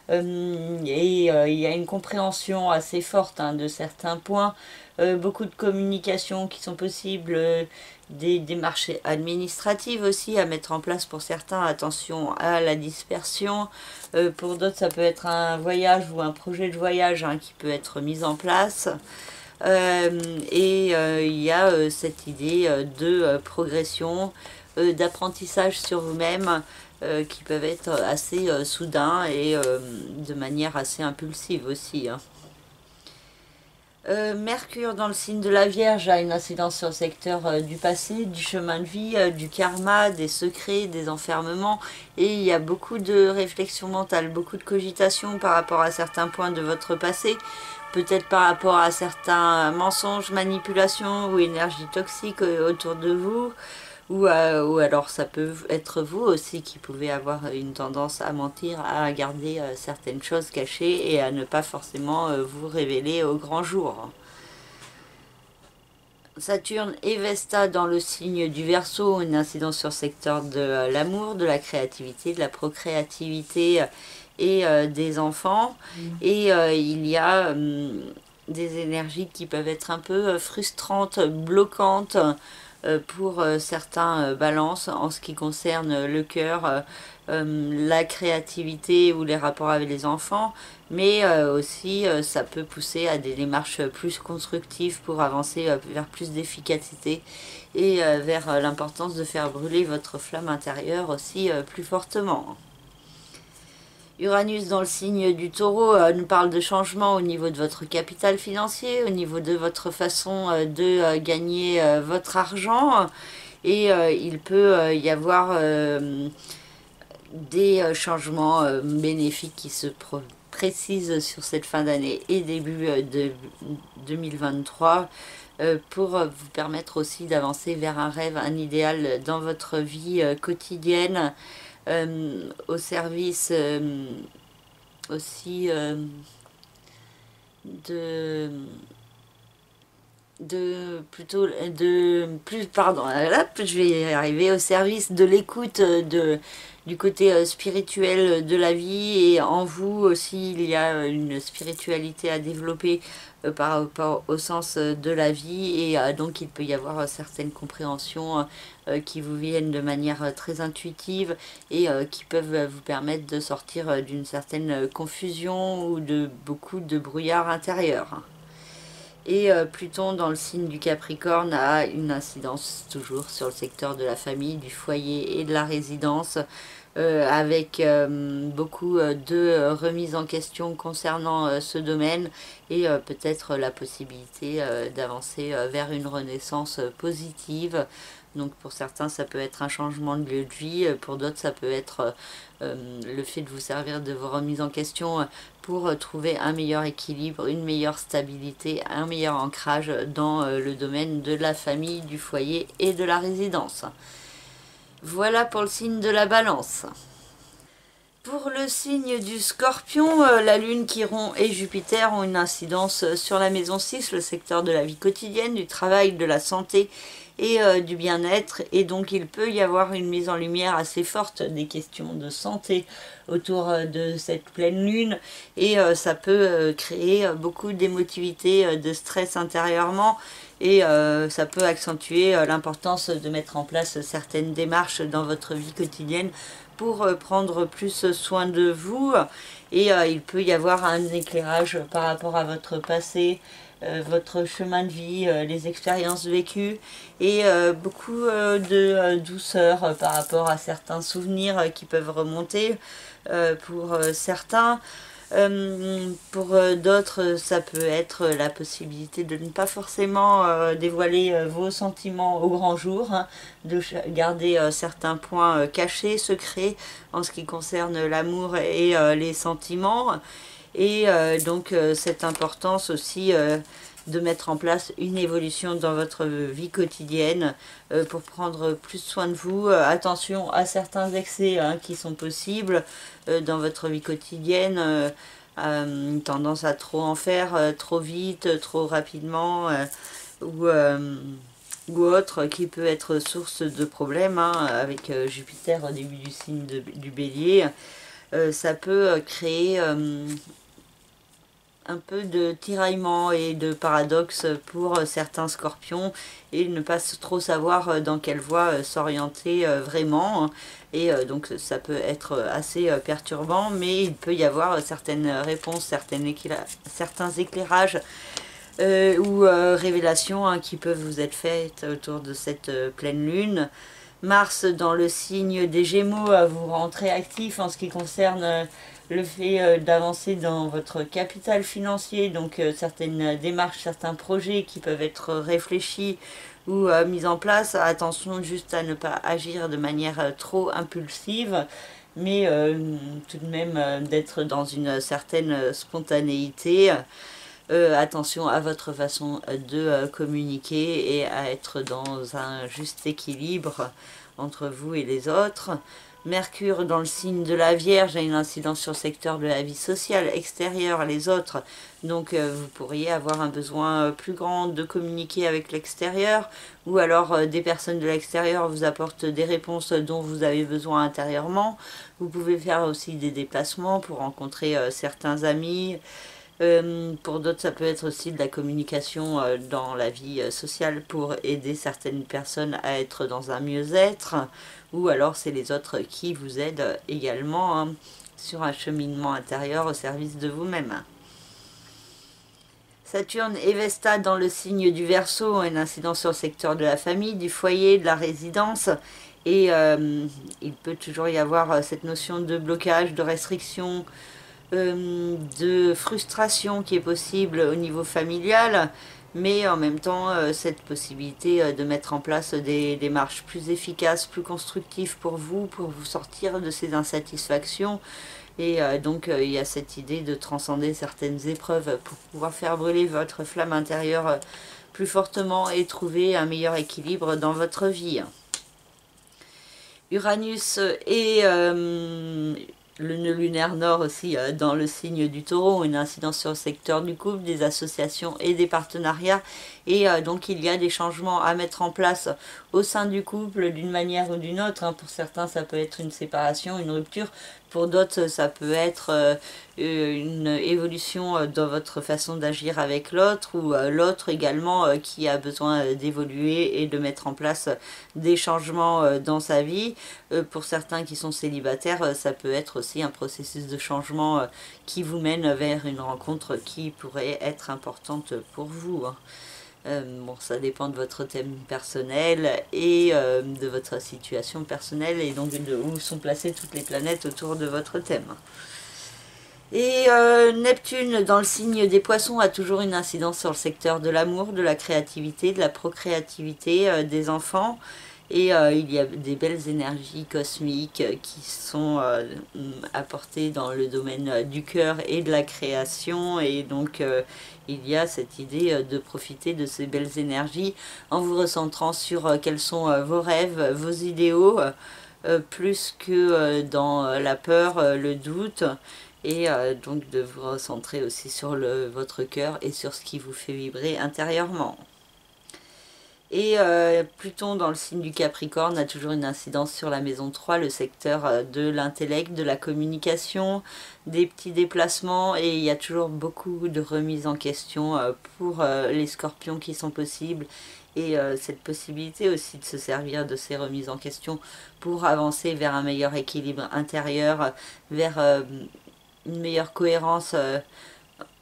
Il y a une compréhension assez forte, hein, de certains points, beaucoup de communications qui sont possibles, des démarches administratives aussi à mettre en place pour certains, attention à la dispersion. Pour d'autres, ça peut être un voyage ou un projet de voyage, hein, qui peut être mis en place. Il y a cette idée de progression, d'apprentissage sur vous-même, qui peuvent être assez soudains et de manière assez impulsive aussi, hein. Mercure dans le signe de la Vierge a une incidence sur le secteur du passé, du chemin de vie, du karma, des secrets, des enfermements, et il y a beaucoup de réflexion mentale, beaucoup de cogitation par rapport à certains points de votre passé, peut-être par rapport à certains mensonges, manipulations ou énergies toxiques autour de vous, ou alors ça peut être vous aussi qui pouvez avoir une tendance à mentir, à garder certaines choses cachées et à ne pas forcément vous révéler au grand jour. Saturne et Vesta dans le signe du Verseau, une incidence sur le secteur de l'amour, de la créativité, de la procréativité et des enfants. Et il y a des énergies qui peuvent être un peu frustrantes, bloquantes, pour certains balances en ce qui concerne le cœur, la créativité ou les rapports avec les enfants, mais aussi ça peut pousser à des démarches plus constructives pour avancer vers plus d'efficacité et vers l'importance de faire brûler votre flamme intérieure aussi plus fortement. Uranus dans le signe du Taureau nous parle de changement au niveau de votre capital financier, au niveau de votre façon de gagner votre argent. Et il peut y avoir des changements bénéfiques qui se précisent sur cette fin d'année et début de 2023 pour vous permettre aussi d'avancer vers un rêve, un idéal dans votre vie quotidienne. Au service aussi pardon, là je vais y arriver, au service de l'écoute du côté spirituel de la vie, et en vous aussi il y a une spiritualité à développer par rapport au sens de la vie, et donc il peut y avoir certaines compréhensions qui vous viennent de manière très intuitive et qui peuvent vous permettre de sortir d'une certaine confusion ou de beaucoup de brouillard intérieur. Et Pluton dans le signe du Capricorne a une incidence toujours sur le secteur de la famille, du foyer et de la résidence, avec beaucoup de remises en question concernant ce domaine, et peut-être la possibilité d'avancer vers une renaissance positive. Donc pour certains ça peut être un changement de lieu de vie, pour d'autres ça peut être le fait de vous servir de vos remises en question pour trouver un meilleur équilibre, une meilleure stabilité, un meilleur ancrage dans le domaine de la famille, du foyer et de la résidence. Voilà pour le signe de la Balance. Pour le signe du Scorpion, la Lune, Chiron et Jupiter ont une incidence sur la maison 6, le secteur de la vie quotidienne, du travail, de la santé et du bien-être, et donc il peut y avoir une mise en lumière assez forte des questions de santé autour de cette pleine lune, et ça peut créer beaucoup d'émotivité, de stress intérieurement, et ça peut accentuer l'importance de mettre en place certaines démarches dans votre vie quotidienne pour prendre plus soin de vous, et il peut y avoir un éclairage par rapport à votre passé, votre chemin de vie, les expériences vécues, et beaucoup de douceur par rapport à certains souvenirs qui peuvent remonter pour certains. Pour d'autres, ça peut être la possibilité de ne pas forcément dévoiler vos sentiments au grand jour, hein, de garder certains points cachés, secrets en ce qui concerne l'amour et les sentiments, et donc cette importance aussi de mettre en place une évolution dans votre vie quotidienne pour prendre plus soin de vous. Attention à certains excès qui sont possibles dans votre vie quotidienne, une tendance à trop en faire, trop vite, trop rapidement, ou autre, qui peut être source de problèmes, avec Jupiter au début du signe du Bélier. Ça peut créer un peu de tiraillement et de paradoxe pour certains scorpions, et ne pas trop savoir dans quelle voie s'orienter vraiment, et donc ça peut être assez perturbant, mais il peut y avoir certaines réponses, certains éclairages ou révélations qui peuvent vous être faites autour de cette pleine lune. Mars dans le signe des Gémeaux vous rentrez actif en ce qui concerne le fait d'avancer dans votre capital financier, donc certaines démarches, certains projets qui peuvent être réfléchis ou mis en place. Attention juste à ne pas agir de manière trop impulsive, mais tout de même d'être dans une certaine spontanéité. Attention à votre façon de communiquer et à être dans un juste équilibre entre vous et les autres. Mercure dans le signe de la Vierge a une incidence sur le secteur de la vie sociale extérieure, les autres. Donc vous pourriez avoir un besoin plus grand de communiquer avec l'extérieur, ou alors des personnes de l'extérieur vous apportent des réponses dont vous avez besoin intérieurement. Vous pouvez faire aussi des déplacements pour rencontrer certains amis. Pour d'autres, ça peut être aussi de la communication dans la vie sociale pour aider certaines personnes à être dans un mieux-être, ou alors c'est les autres qui vous aident également sur un cheminement intérieur au service de vous-même. Saturne et Vesta dans le signe du Verseau ont une incidence sur le secteur de la famille, du foyer, de la résidence, et il peut toujours y avoir cette notion de blocage, de restriction, de frustration qui est possible au niveau familial, mais en même temps cette possibilité de mettre en place des démarches plus efficaces, plus constructives pour vous sortir de ces insatisfactions. Et donc il y a cette idée de transcender certaines épreuves pour pouvoir faire brûler votre flamme intérieure plus fortement et trouver un meilleur équilibre dans votre vie. Uranus et le nœud lunaire nord aussi dans le signe du Taureau, une incidence sur le secteur du couple, des associations et des partenariats. Et donc il y a des changements à mettre en place au sein du couple d'une manière ou d'une autre. Pour certains ça peut être une séparation, une rupture. Pour d'autres ça peut être une évolution dans votre façon d'agir avec l'autre, ou l'autre également qui a besoin d'évoluer et de mettre en place des changements dans sa vie. Pour certains qui sont célibataires, ça peut être aussi un processus de changement qui vous mène vers une rencontre qui pourrait être importante pour vous. Bon, ça dépend de votre thème personnel et de votre situation personnelle, et donc de où sont placées toutes les planètes autour de votre thème. Et Neptune dans le signe des Poissons a toujours une incidence sur le secteur de l'amour, de la créativité, de la procréativité des enfants. Et il y a des belles énergies cosmiques qui sont apportées dans le domaine du cœur et de la création. Et donc il y a cette idée de profiter de ces belles énergies en vous recentrant sur quels sont vos rêves, vos idéaux, plus que dans la peur, le doute. Et donc de vous recentrer aussi sur votre cœur et sur ce qui vous fait vibrer intérieurement. Et Pluton dans le signe du Capricorne a toujours une incidence sur la maison 3, le secteur de l'intellect, de la communication, des petits déplacements, et il y a toujours beaucoup de remises en question pour les scorpions qui sont possibles, et cette possibilité aussi de se servir de ces remises en question pour avancer vers un meilleur équilibre intérieur, vers une meilleure cohérence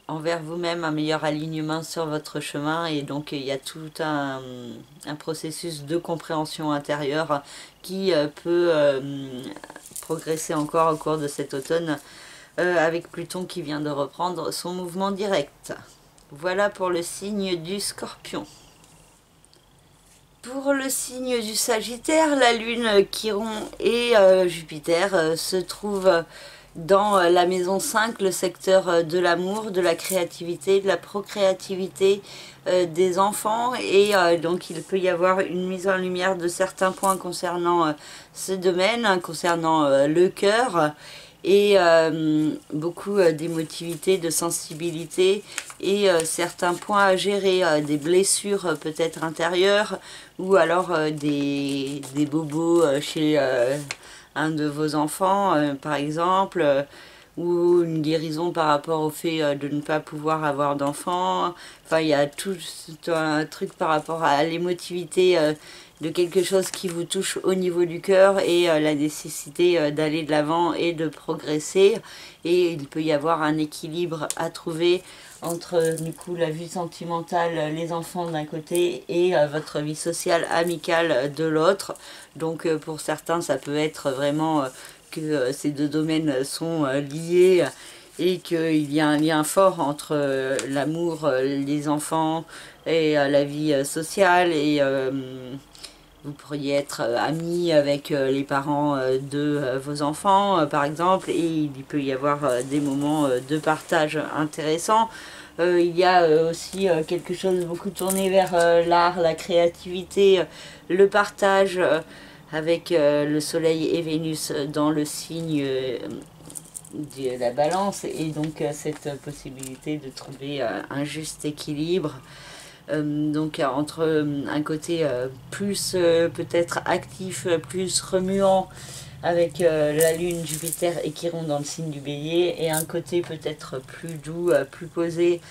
envers vous-même, un meilleur alignement sur votre chemin. Et donc il y a tout un processus de compréhension intérieure qui peut progresser encore au cours de cet automne avec Pluton qui vient de reprendre son mouvement direct. Voilà pour le signe du Scorpion. Pour le signe du Sagittaire, la Lune, Chiron et Jupiter se trouvent dans la maison 5, le secteur de l'amour, de la créativité, de la procréativité des enfants. Et donc il peut y avoir une mise en lumière de certains points concernant ce domaine, concernant le cœur. Et beaucoup d'émotivité, de sensibilité, et certains points à gérer, des blessures peut-être intérieures, ou alors des bobos chez un de vos enfants par exemple, ou une guérison par rapport au fait de ne pas pouvoir avoir d'enfants. Enfin il y a tout un truc par rapport à l'émotivité de quelque chose qui vous touche au niveau du cœur, et la nécessité d'aller de l'avant et de progresser. Et il peut y avoir un équilibre à trouver entre du coup la vie sentimentale, les enfants d'un côté, et votre vie sociale, amicale de l'autre. Donc pour certains ça peut être vraiment que ces deux domaines sont liés et qu'il y a un lien fort entre l'amour, les enfants et la vie sociale, et vous pourriez être amis avec les parents de vos enfants, par exemple, et il peut y avoir des moments de partage intéressants. Il y a aussi quelque chose beaucoup tourné vers l'art, la créativité, le partage, avec le soleil et Vénus dans le signe de la balance, et donc cette possibilité de trouver un juste équilibre. Donc entre un côté plus peut-être actif, plus remuant, avec la lune, Jupiter et Chiron dans le signe du bélier, et un côté peut-être plus doux, plus posé,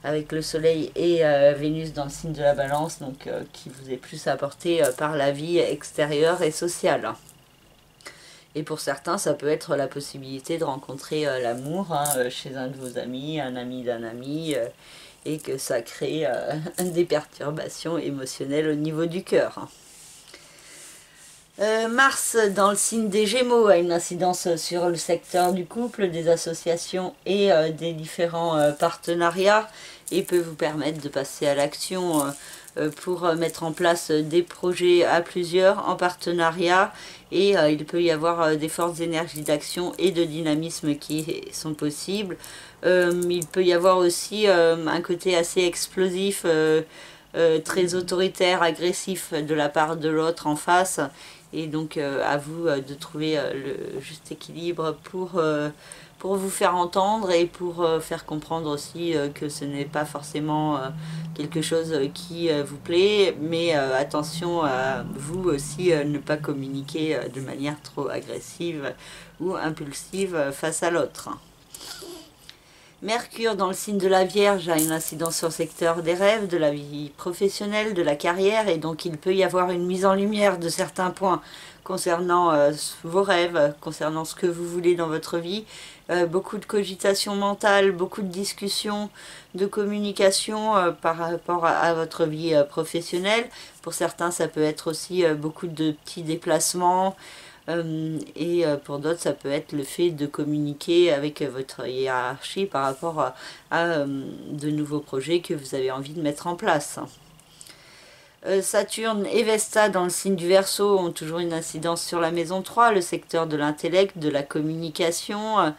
avec le soleil et Vénus dans le signe de la balance, donc qui vous est plus apporté par la vie extérieure et sociale. Et pour certains, ça peut être la possibilité de rencontrer l'amour chez un de vos amis, un ami d'un ami, et que ça crée des perturbations émotionnelles au niveau du cœur. Mars dans le signe des Gémeaux a une incidence sur le secteur du couple, des associations et des différents partenariats, et peut vous permettre de passer à l'action pour mettre en place des projets à plusieurs en partenariat, et il peut y avoir des fortes énergies d'action et de dynamisme qui sont possibles. Il peut y avoir aussi un côté assez explosif, très autoritaire, agressif de la part de l'autre en face, et donc à vous de trouver le juste équilibre pour vous faire entendre, et pour faire comprendre aussi que ce n'est pas forcément quelque chose qui vous plaît, mais attention à vous aussi ne pas communiquer de manière trop agressive ou impulsive face à l'autre. Mercure dans le signe de la Vierge a une incidence sur le secteur des rêves, de la vie professionnelle, de la carrière, et donc il peut y avoir une mise en lumière de certains points concernant vos rêves, concernant ce que vous voulez dans votre vie. Beaucoup de cogitation mentale, beaucoup de discussions, de communication par rapport à votre vie professionnelle. Pour certains, ça peut être aussi beaucoup de petits déplacements, et pour d'autres, ça peut être le fait de communiquer avec votre hiérarchie par rapport à de nouveaux projets que vous avez envie de mettre en place. Saturne et Vesta dans le signe du Verseau ont toujours une incidence sur la maison 3, le secteur de l'intellect, de la communication,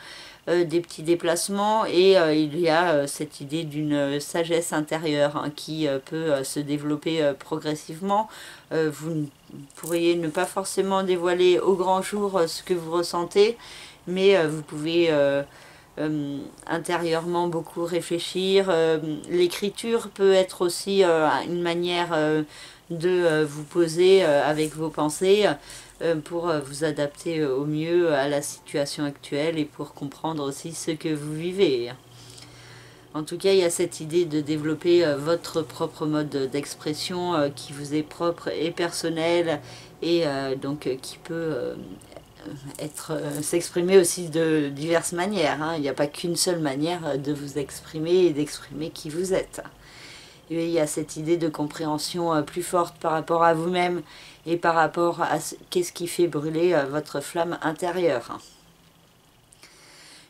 des petits déplacements, et il y a cette idée d'une sagesse intérieure qui peut se développer progressivement. Vous pourriez ne pas forcément dévoiler au grand jour ce que vous ressentez, mais vous pouvez intérieurement beaucoup réfléchir. L'écriture peut être aussi une manière de vous poser avec vos pensées, pour vous adapter au mieux à la situation actuelle et pour comprendre aussi ce que vous vivez. En tout cas, il y a cette idée de développer votre propre mode d'expression qui vous est propre et personnel, et donc qui peut s'exprimer aussi de diverses manières. Il n'y a pas qu'une seule manière de vous exprimer et d'exprimer qui vous êtes. Et il y a cette idée de compréhension plus forte par rapport à vous-même et par rapport à qu'est-ce qui fait brûler votre flamme intérieure.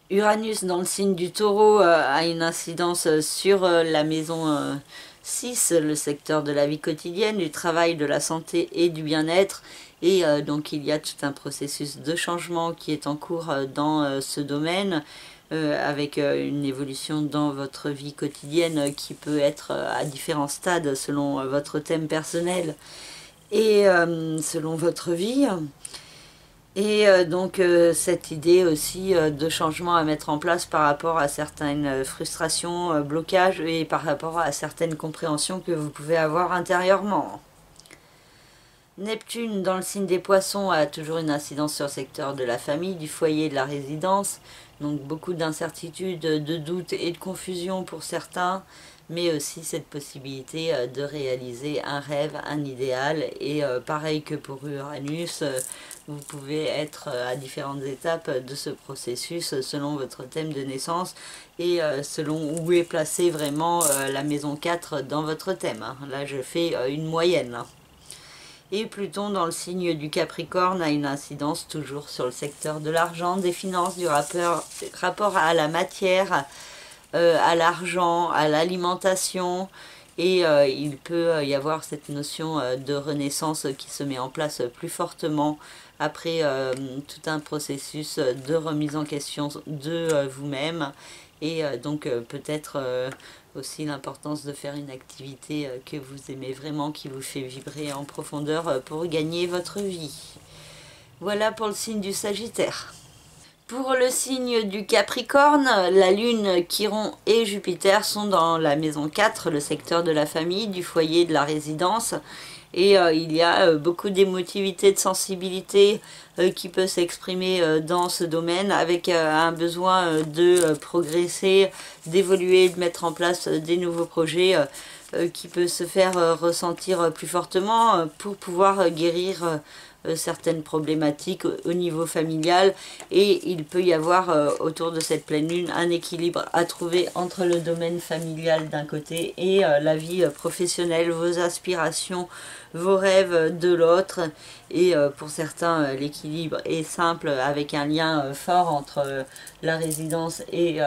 Uranus dans le signe du Taureau a une incidence sur la maison 6, le secteur de la vie quotidienne, du travail, de la santé et du bien-être. Et donc il y a tout un processus de changement qui est en cours dans ce domaine, avec une évolution dans votre vie quotidienne qui peut être à différents stades selon votre thème personnel et selon votre vie. Et donc cette idée aussi de changement à mettre en place par rapport à certaines frustrations, blocages, et par rapport à certaines compréhensions que vous pouvez avoir intérieurement. Neptune dans le signe des Poissons a toujours une incidence sur le secteur de la famille, du foyer, de la résidence. Donc beaucoup d'incertitudes, de doutes et de confusion pour certains, mais aussi cette possibilité de réaliser un rêve, un idéal. Et pareil que pour Uranus, vous pouvez être à différentes étapes de ce processus selon votre thème de naissance et selon où est placée vraiment la maison 4 dans votre thème. Là, je fais une moyenne. Et Pluton dans le signe du Capricorne a une incidence toujours sur le secteur de l'argent, des finances, du rapport à la matière, à l'argent, à l'alimentation. Et il peut y avoir cette notion de renaissance qui se met en place plus fortement après tout un processus de remise en question de vous-même. Et donc peut-être aussi l'importance de faire une activité que vous aimez vraiment, qui vous fait vibrer en profondeur pour gagner votre vie. Voilà pour le signe du Sagittaire. Pour le signe du Capricorne, la Lune, Chiron et Jupiter sont dans la maison 4, le secteur de la famille, du foyer, de la résidence. Et il y a beaucoup d'émotivité, de sensibilité qui peut s'exprimer dans ce domaine, avec un besoin de progresser, d'évoluer, de mettre en place des nouveaux projets qui peut se faire ressentir plus fortement pour pouvoir guérir certaines problématiques au niveau familial. Et il peut y avoir autour de cette pleine lune un équilibre à trouver entre le domaine familial d'un côté et la vie professionnelle, vos aspirations, vos rêves de l'autre. Et pour certains l'équilibre est simple, avec un lien fort entre la résidence et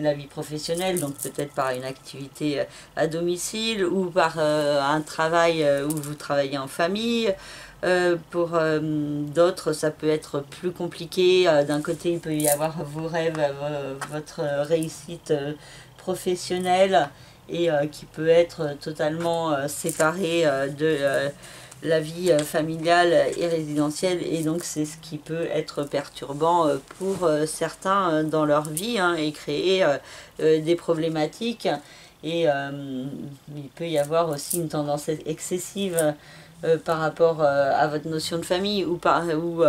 la vie professionnelle, donc peut-être par une activité à domicile ou par un travail où vous travaillez en famille. Pour d'autres, ça peut être plus compliqué. D'un côté, il peut y avoir vos rêves, votre réussite professionnelle, et qui peut être totalement séparée de la vie familiale et résidentielle. Et donc, c'est ce qui peut être perturbant pour certains dans leur vie, hein, et créer des problématiques. Et il peut y avoir aussi une tendance excessive par rapport à votre notion de famille, ou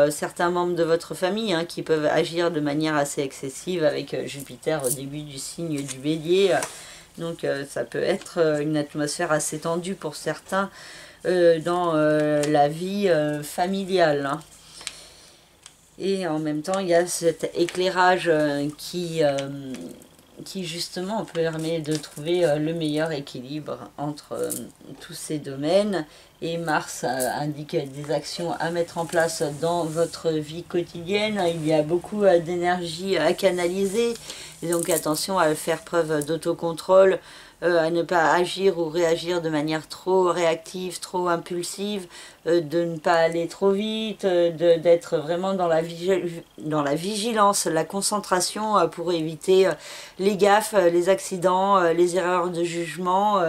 certains membres de votre famille qui peuvent agir de manière assez excessive, avec Jupiter au début du signe du Bélier. Donc ça peut être une atmosphère assez tendue pour certains dans la vie familiale. Et en même temps, il y a cet éclairage qui justement permet de trouver le meilleur équilibre entre tous ces domaines. Et Mars indique des actions à mettre en place dans votre vie quotidienne. Il y a beaucoup d'énergie à canaliser, et donc attention à faire preuve d'autocontrôle, à ne pas agir ou réagir de manière trop réactive, trop impulsive, de ne pas aller trop vite, d'être vraiment dans la vigilance, la concentration pour éviter les gaffes, les accidents, les erreurs de jugement,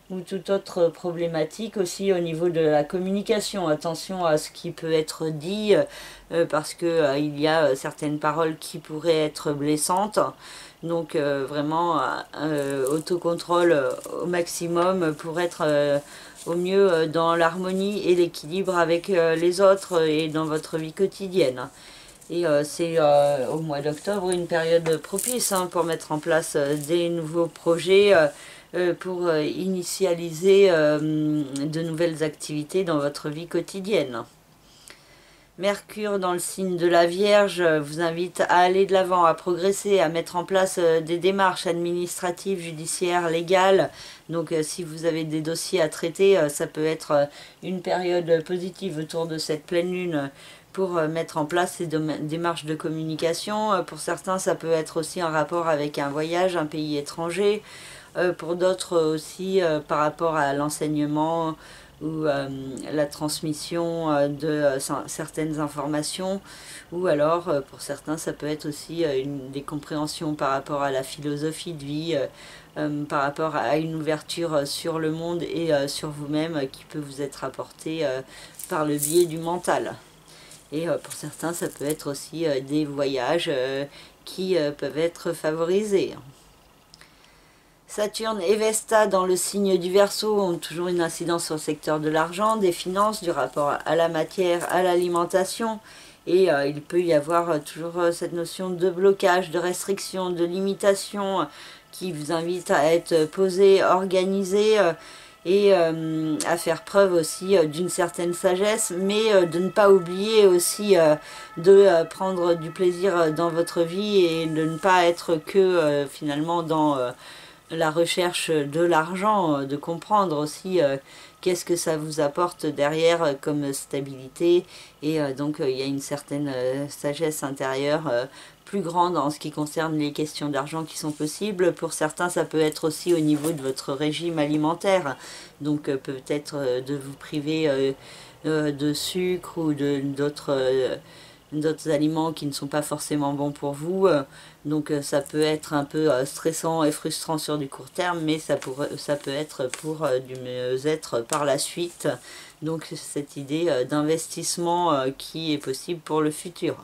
ou toute autre problématique. Aussi au niveau de la communication, attention à ce qui peut être dit, parce que il y a certaines paroles qui pourraient être blessantes. Donc vraiment autocontrôle au maximum pour être au mieux dans l'harmonie et l'équilibre avec les autres et dans votre vie quotidienne. Et c'est au mois d'octobre une période propice pour mettre en place des nouveaux projets, pour initialiser de nouvelles activités dans votre vie quotidienne. Mercure dans le signe de la Vierge vous invite à aller de l'avant, à progresser, à mettre en place des démarches administratives, judiciaires, légales. Donc si vous avez des dossiers à traiter, ça peut être une période positive autour de cette pleine lune pour mettre en place ces démarches de communication. Pour certains, ça peut être aussi en rapport avec un voyage, un pays étranger. Pour d'autres aussi par rapport à l'enseignement ou la transmission de certaines informations, ou alors pour certains ça peut être aussi des compréhensions par rapport à la philosophie de vie, par rapport à une ouverture sur le monde et sur vous-même qui peut vous être apportée par le biais du mental. Et pour certains ça peut être aussi des voyages qui peuvent être favorisés. Saturne et Vesta dans le signe du Verseau ont toujours une incidence sur le secteur de l'argent, des finances, du rapport à la matière, à l'alimentation. Et il peut y avoir toujours cette notion de blocage, de restriction, de limitation qui vous invite à être posé, organisé et à faire preuve aussi d'une certaine sagesse, mais de ne pas oublier aussi de prendre du plaisir dans votre vie et de ne pas être que finalement dans la recherche de l'argent, de comprendre aussi qu'est-ce que ça vous apporte derrière comme stabilité. Et donc il y a une certaine sagesse intérieure plus grande en ce qui concerne les questions d'argent qui sont possibles. Pour certains, ça peut être aussi au niveau de votre régime alimentaire. Donc peut-être de vous priver de sucre ou d'autres aliments qui ne sont pas forcément bons pour vous. Donc ça peut être un peu stressant et frustrant sur du court terme, mais ça peut être pour du mieux-être par la suite. Donc cette idée d'investissement qui est possible pour le futur.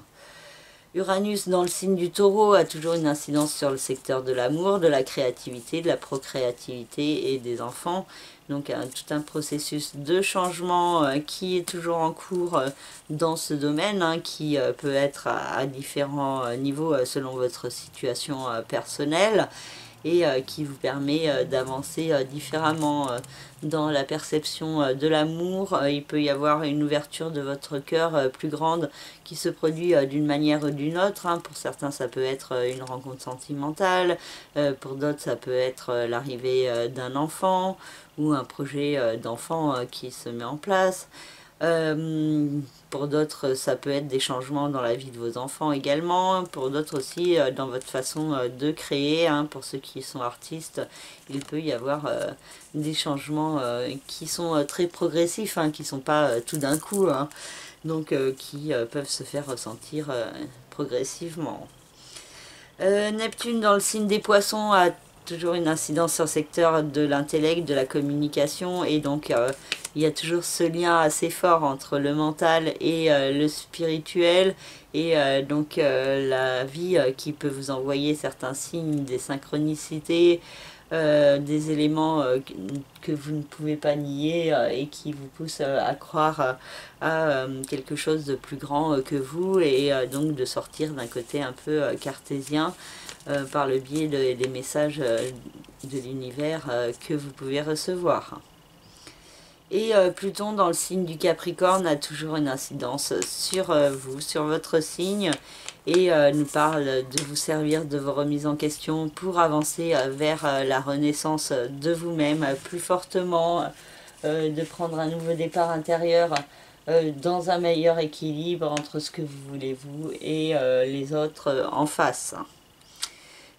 Uranus dans le signe du Taureau a toujours une incidence sur le secteur de l'amour, de la créativité, de la procréativité et des enfants. Donc tout un processus de changement qui est toujours en cours dans ce domaine, qui peut être à différents niveaux selon votre situation personnelle, et qui vous permet d'avancer différemment dans la perception de l'amour. Il peut y avoir une ouverture de votre cœur plus grande qui se produit d'une manière ou d'une autre. Pour certains, ça peut être une rencontre sentimentale, pour d'autres, ça peut être l'arrivée d'un enfant ou un projet d'enfant qui se met en place. Pour d'autres, ça peut être des changements dans la vie de vos enfants également. Pour d'autres aussi, dans votre façon de créer. Pour ceux qui sont artistes, il peut y avoir des changements qui sont très progressifs, qui ne sont pas tout d'un coup, donc qui peuvent se faire ressentir progressivement. Neptune dans le signe des Poissons a toujours une incidence sur le secteur de l'intellect, de la communication, et donc il y a toujours ce lien assez fort entre le mental et le spirituel, et donc la vie qui peut vous envoyer certains signes, des synchronicités, des éléments que vous ne pouvez pas nier et qui vous poussent à croire à quelque chose de plus grand que vous, et donc de sortir d'un côté un peu cartésien par le biais des messages de l'univers que vous pouvez recevoir. Et Pluton dans le signe du Capricorne a toujours une incidence sur vous, sur votre signe, et nous parle de vous servir de vos remises en question pour avancer vers la renaissance de vous-même plus fortement, de prendre un nouveau départ intérieur dans un meilleur équilibre entre ce que vous voulez vous et les autres en face.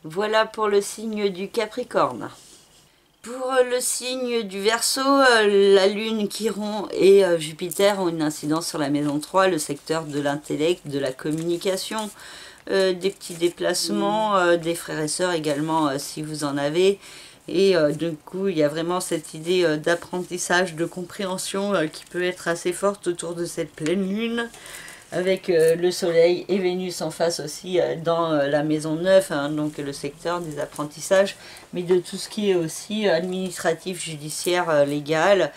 Voilà pour le signe du Capricorne. Pour le signe du Verseau, la Lune, Chiron et Jupiter ont une incidence sur la maison 3, le secteur de l'intellect, de la communication, des petits déplacements, des frères et sœurs également si vous en avez. Et du coup, il y a vraiment cette idée d'apprentissage, de compréhension qui peut être assez forte autour de cette pleine lune, avec le soleil et Vénus en face aussi dans la maison 9, donc le secteur des apprentissages, mais de tout ce qui est aussi administratif, judiciaire, légal,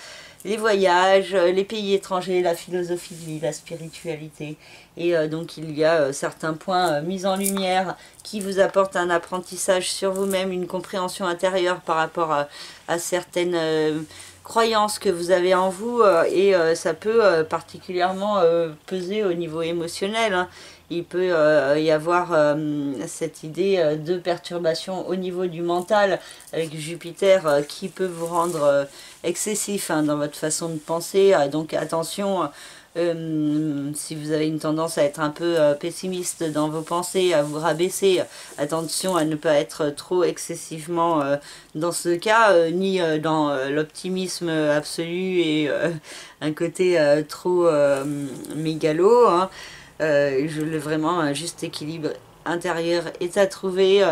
les voyages, les pays étrangers, la philosophie de vie, la spiritualité. Et donc il y a certains points mis en lumière qui vous apportent un apprentissage sur vous-même, une compréhension intérieure par rapport à certaines croyances que vous avez en vous, et ça peut particulièrement peser au niveau émotionnel. Il peut y avoir cette idée de perturbation au niveau du mental avec Jupiter qui peut vous rendre excessif dans votre façon de penser. Donc attention, si vous avez une tendance à être un peu pessimiste dans vos pensées, à vous rabaisser, attention à ne pas être trop excessivement dans ce cas, ni dans l'optimisme absolu et un côté trop mégalo. Vraiment un juste équilibre intérieur est à trouver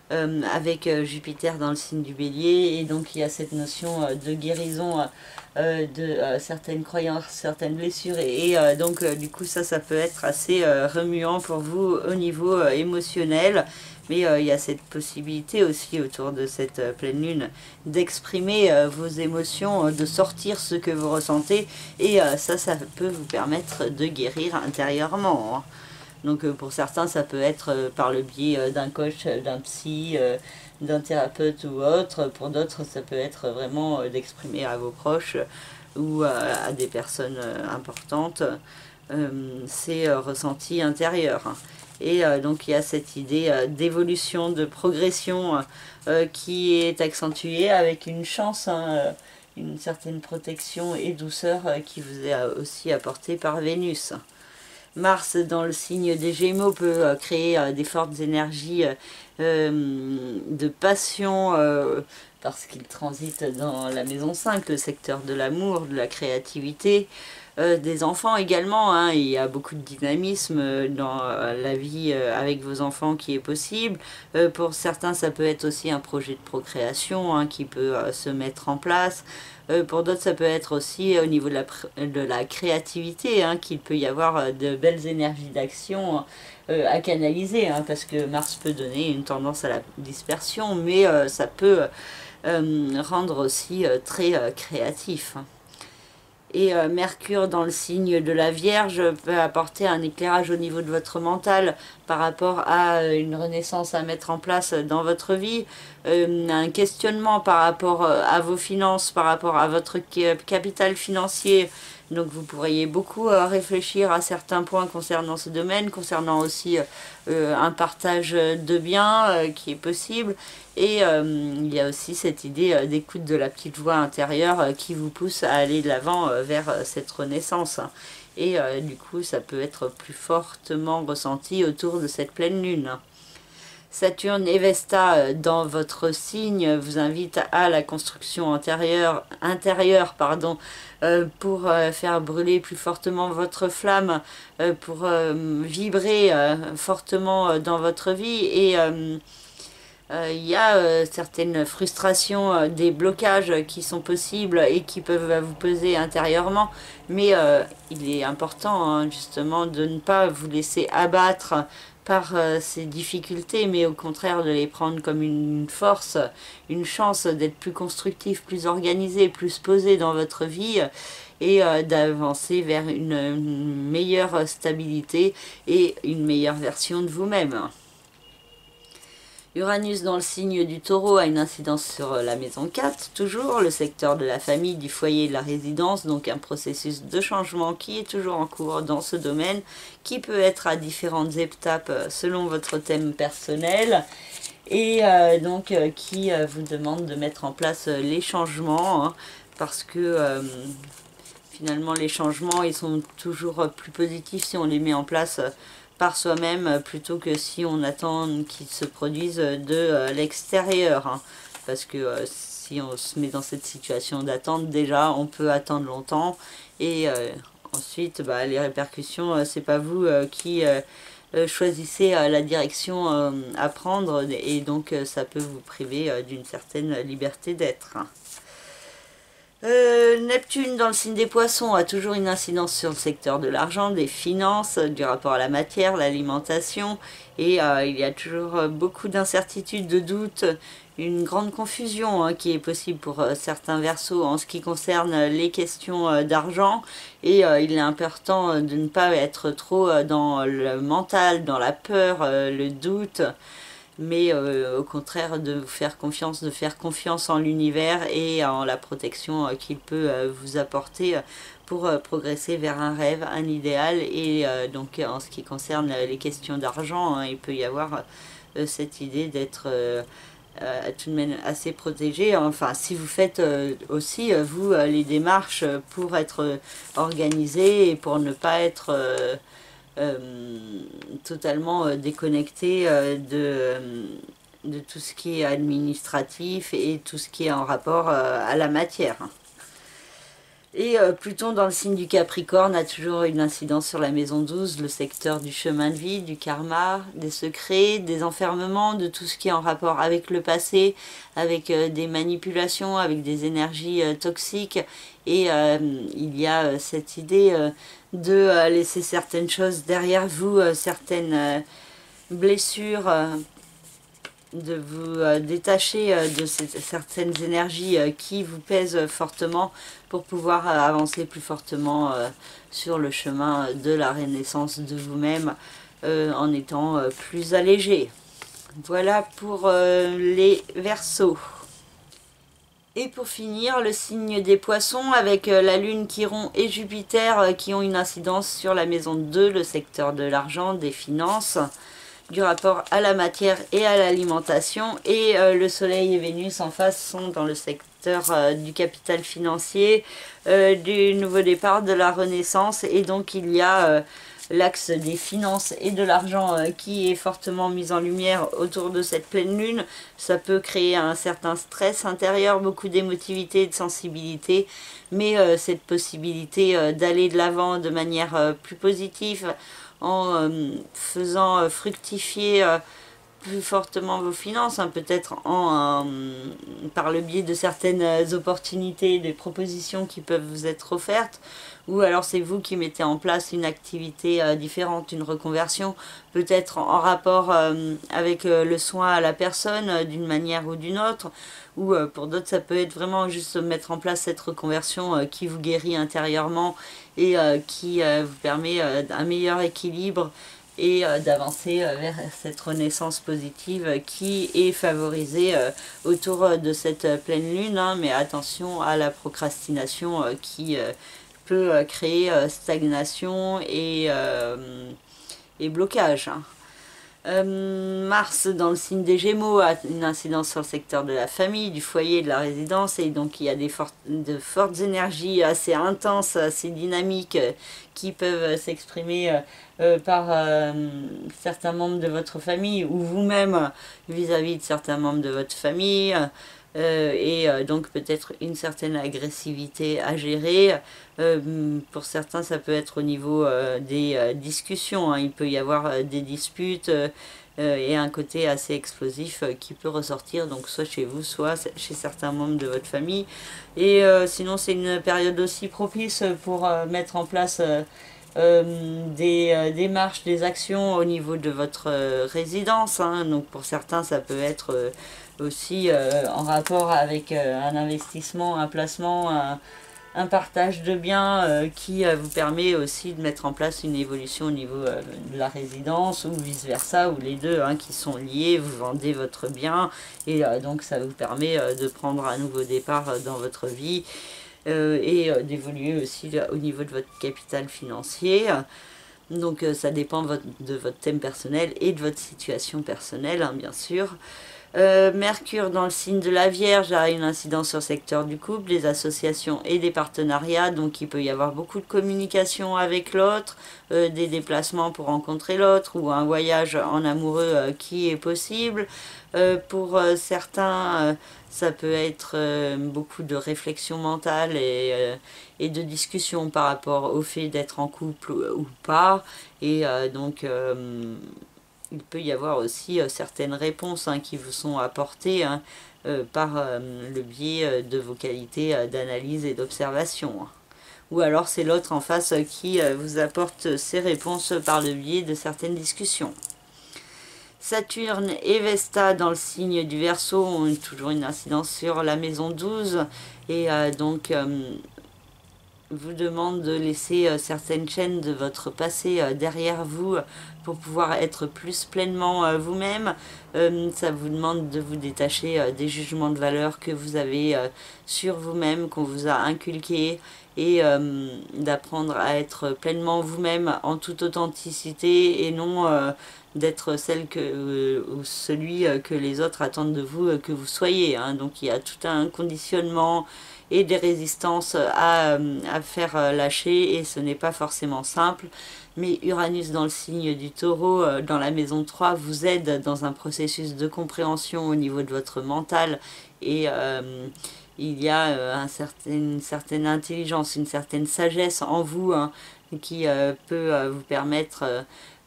avec Jupiter dans le signe du Bélier, et donc il y a cette notion de guérison de certaines croyances, certaines blessures, et donc du coup ça peut être assez remuant pour vous au niveau émotionnel, mais il y a cette possibilité aussi autour de cette pleine lune d'exprimer vos émotions, de sortir ce que vous ressentez, et ça peut vous permettre de guérir intérieurement. Donc pour certains, ça peut être par le biais d'un coach, d'un psy, d'un thérapeute ou autre. Pour d'autres, ça peut être vraiment d'exprimer à vos proches ou à des personnes importantes ces ressentis intérieurs. Et donc il y a cette idée d'évolution, de progression qui est accentuée avec une chance une certaine protection et douceur qui vous est aussi apportée par Vénus. Mars dans le signe des Gémeaux peut créer des fortes énergies de passion parce qu'il transite dans la maison 5, le secteur de l'amour, de la créativité, des enfants également, hein. Il y a beaucoup de dynamisme dans la vie avec vos enfants qui est possible. Pour certains, ça peut être aussi un projet de procréation, hein, qui peut se mettre en place. Pour d'autres, ça peut être aussi au niveau de la créativité, hein, qu'il peut y avoir de belles énergies d'action à canaliser, hein, parce que Mars peut donner une tendance à la dispersion, mais ça peut rendre aussi très créatif. Et Mercure dans le signe de la Vierge peut apporter un éclairage au niveau de votre mental par rapport à une renaissance à mettre en place dans votre vie, un questionnement par rapport à vos finances, par rapport à votre capital financier. Donc vous pourriez beaucoup réfléchir à certains points concernant ce domaine, concernant aussi un partage de biens qui est possible. Et il y a aussi cette idée d'écoute de la petite voix intérieure qui vous pousse à aller de l'avant vers cette renaissance. Et du coup, ça peut être plus fortement ressenti autour de cette pleine lune. Saturne et Vesta dans votre signe vous invitent à la construction intérieure pour faire brûler plus fortement votre flamme, pour vibrer fortement dans votre vie. Et il y a certaines frustrations, des blocages qui sont possibles et qui peuvent vous peser intérieurement, mais il est important, hein, justement de ne pas vous laisser abattre par ces difficultés, mais au contraire de les prendre comme une force, une chance d'être plus constructif, plus organisé, plus posé dans votre vie et d'avancer vers une meilleure stabilité et une meilleure version de vous-même. Uranus dans le signe du Taureau a une incidence sur la maison 4, toujours le secteur de la famille, du foyer et de la résidence, donc un processus de changement qui est toujours en cours dans ce domaine, qui peut être à différentes étapes selon votre thème personnel, et donc qui vous demande de mettre en place les changements, hein, parce que finalement les changements ils sont toujours plus positifs si on les met en place par soi-même plutôt que si on attend qu'ils se produisent de l'extérieur, hein. Parce que si on se met dans cette situation d'attente, déjà on peut attendre longtemps et ensuite les répercussions, c'est pas vous qui choisissez la direction à prendre et donc ça peut vous priver d'une certaine liberté d'être. Neptune dans le signe des Poissons a toujours une incidence sur le secteur de l'argent, des finances, du rapport à la matière, l'alimentation, et il y a toujours beaucoup d'incertitudes, de doutes, une grande confusion qui est possible pour certains Verseaux en ce qui concerne les questions d'argent, et il est important de ne pas être trop dans le mental, dans la peur, le doute, mais au contraire de vous faire confiance en l'univers et en la protection qu'il peut vous apporter pour progresser vers un rêve, un idéal. Et donc en ce qui concerne les questions d'argent, hein, il peut y avoir cette idée d'être tout de même assez protégé. Enfin, si vous faites aussi, vous, les démarches pour être organisé et pour ne pas être totalement déconnecté de tout ce qui est administratif et tout ce qui est en rapport à la matière. Et Pluton dans le signe du Capricorne a toujours une incidence sur la maison 12, le secteur du chemin de vie, du karma, des secrets, des enfermements, de tout ce qui est en rapport avec le passé, avec des manipulations, avec des énergies toxiques. Et il y a cette idée de laisser certaines choses derrière vous, certaines blessures, de vous détacher de certaines énergies qui vous pèsent fortement pour pouvoir avancer plus fortement sur le chemin de la renaissance de vous-même en étant plus allégé. Voilà pour les Verseaux. Et pour finir, le signe des Poissons avec la Lune, Chiron et Jupiter qui ont une incidence sur la maison 2, le secteur de l'argent, des finances, du rapport à la matière et à l'alimentation, et le Soleil et Vénus en face sont dans le secteur secteur du capital financier, du nouveau départ, de la renaissance, et donc il y a l'axe des finances et de l'argent qui est fortement mis en lumière autour de cette pleine lune. Ça peut créer un certain stress intérieur, beaucoup d'émotivité et de sensibilité, mais cette possibilité d'aller de l'avant de manière plus positive en faisant fructifier plus fortement vos finances, hein, peut-être par le biais de certaines opportunités, des propositions qui peuvent vous être offertes, ou alors c'est vous qui mettez en place une activité différente, une reconversion, peut-être en rapport avec le soin à la personne d'une manière ou d'une autre, ou pour d'autres ça peut être vraiment juste mettre en place cette reconversion qui vous guérit intérieurement et qui vous permet un meilleur équilibre et d'avancer vers cette renaissance positive qui est favorisée autour de cette pleine lune, hein, mais attention à la procrastination qui peut créer stagnation et blocage. Hein. Mars dans le signe des Gémeaux a une incidence sur le secteur de la famille, du foyer, de la résidence, et donc il y a de fortes énergies assez intenses, assez dynamiques qui peuvent s'exprimer par certains membres de votre famille ou vous-même vis-à-vis de certains membres de votre famille. Donc peut-être une certaine agressivité à gérer. Pour certains ça peut être au niveau des discussions, hein. Il peut y avoir des disputes et un côté assez explosif qui peut ressortir, donc soit chez vous, soit chez certains membres de votre famille. Et sinon c'est une période aussi propice pour mettre en place des démarches, des actions au niveau de votre résidence, hein. Donc pour certains ça peut être aussi en rapport avec un investissement, un placement, un partage de biens qui vous permet aussi de mettre en place une évolution au niveau de la résidence, ou vice versa, ou les deux, hein, qui sont liés. Vous vendez votre bien et donc ça vous permet de prendre un nouveau départ dans votre vie et d'évoluer aussi au niveau de votre capital financier. Donc ça dépend de votre thème personnel et de votre situation personnelle, hein, bien sûr. Mercure dans le signe de la Vierge a une incidence sur le secteur du couple, des associations et des partenariats, donc il peut y avoir beaucoup de communication avec l'autre, des déplacements pour rencontrer l'autre, ou un voyage en amoureux qui est possible. Pour certains, ça peut être beaucoup de réflexion mentale et de discussion par rapport au fait d'être en couple ou pas, et donc il peut y avoir aussi certaines réponses, hein, qui vous sont apportées, hein, par le biais de vos qualités d'analyse et d'observation. Hein. Ou alors c'est l'autre en face qui vous apporte ces réponses par le biais de certaines discussions. Saturne et Vesta dans le signe du Verseau ont toujours une incidence sur la maison 12, et donc vous demande de laisser certaines chaînes de votre passé derrière vous pour pouvoir être plus pleinement vous-même. Ça vous demande de vous détacher des jugements de valeur que vous avez sur vous-même, qu'on vous a inculqués, et d'apprendre à être pleinement vous-même en toute authenticité, et non d'être celle ou celui que les autres attendent de vous que vous soyez. Hein. Donc il y a tout un conditionnement et des résistances à faire lâcher, et ce n'est pas forcément simple. Mais Uranus dans le signe du Taureau, dans la maison 3, vous aide dans un processus de compréhension au niveau de votre mental, et il y a une certaine intelligence, une certaine sagesse en vous, hein, qui peut vous permettre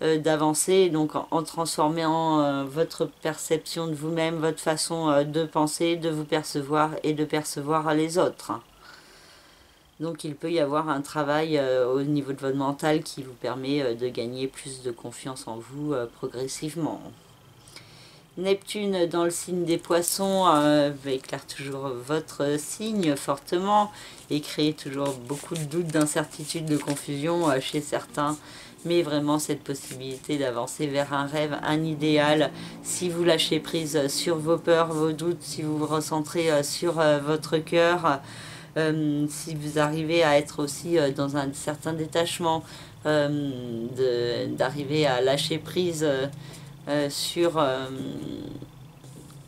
d'avancer, donc en transformant votre perception de vous-même, votre façon de penser, de vous percevoir et de percevoir les autres. Donc il peut y avoir un travail au niveau de votre mental qui vous permet de gagner plus de confiance en vous progressivement. Neptune dans le signe des Poissons éclaire toujours votre signe fortement et crée toujours beaucoup de doutes, d'incertitudes, de confusion chez certains. Mais vraiment cette possibilité d'avancer vers un rêve, un idéal, si vous lâchez prise sur vos peurs, vos doutes, si vous vous recentrez sur votre cœur, si vous arrivez à être aussi dans un certain détachement, d'arriver à lâcher prise sur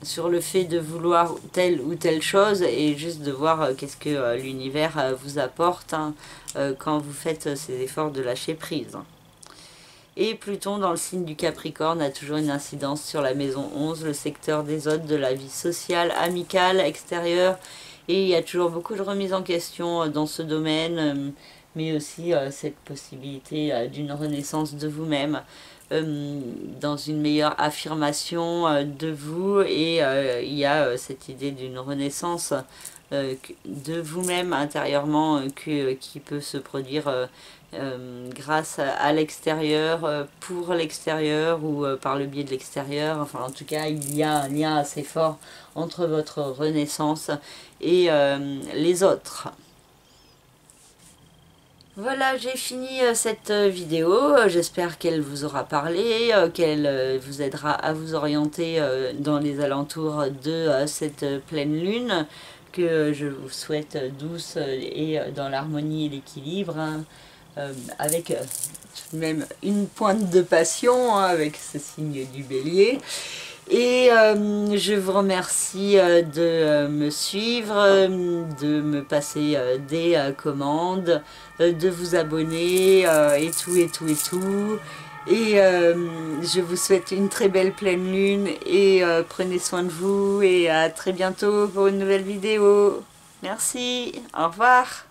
sur le fait de vouloir telle ou telle chose et juste de voir qu'est-ce que l'univers vous apporte hein, quand vous faites ces efforts de lâcher prise. Et Pluton dans le signe du Capricorne a toujours une incidence sur la maison 11, le secteur des autres, de la vie sociale, amicale, extérieure. Et il y a toujours beaucoup de remises en question dans ce domaine, mais aussi cette possibilité d'une renaissance de vous-même, dans une meilleure affirmation de vous. Et il y a cette idée d'une renaissance de vous-même intérieurement qui peut se produire grâce à l'extérieur, pour l'extérieur ou par le biais de l'extérieur. Enfin, en tout cas, il y a un lien assez fort entre votre renaissance et les autres. Voilà, j'ai fini cette vidéo. J'espère qu'elle vous aura parlé, qu'elle vous aidera à vous orienter dans les alentours de cette pleine lune, que je vous souhaite douce et dans l'harmonie et l'équilibre, hein, avec tout de même une pointe de passion, hein, avec ce signe du bélier. Et je vous remercie de me suivre, de me passer des commandes, de vous abonner et tout et tout et tout. Et je vous souhaite une très belle pleine lune et prenez soin de vous et à très bientôt pour une nouvelle vidéo. Merci, au revoir.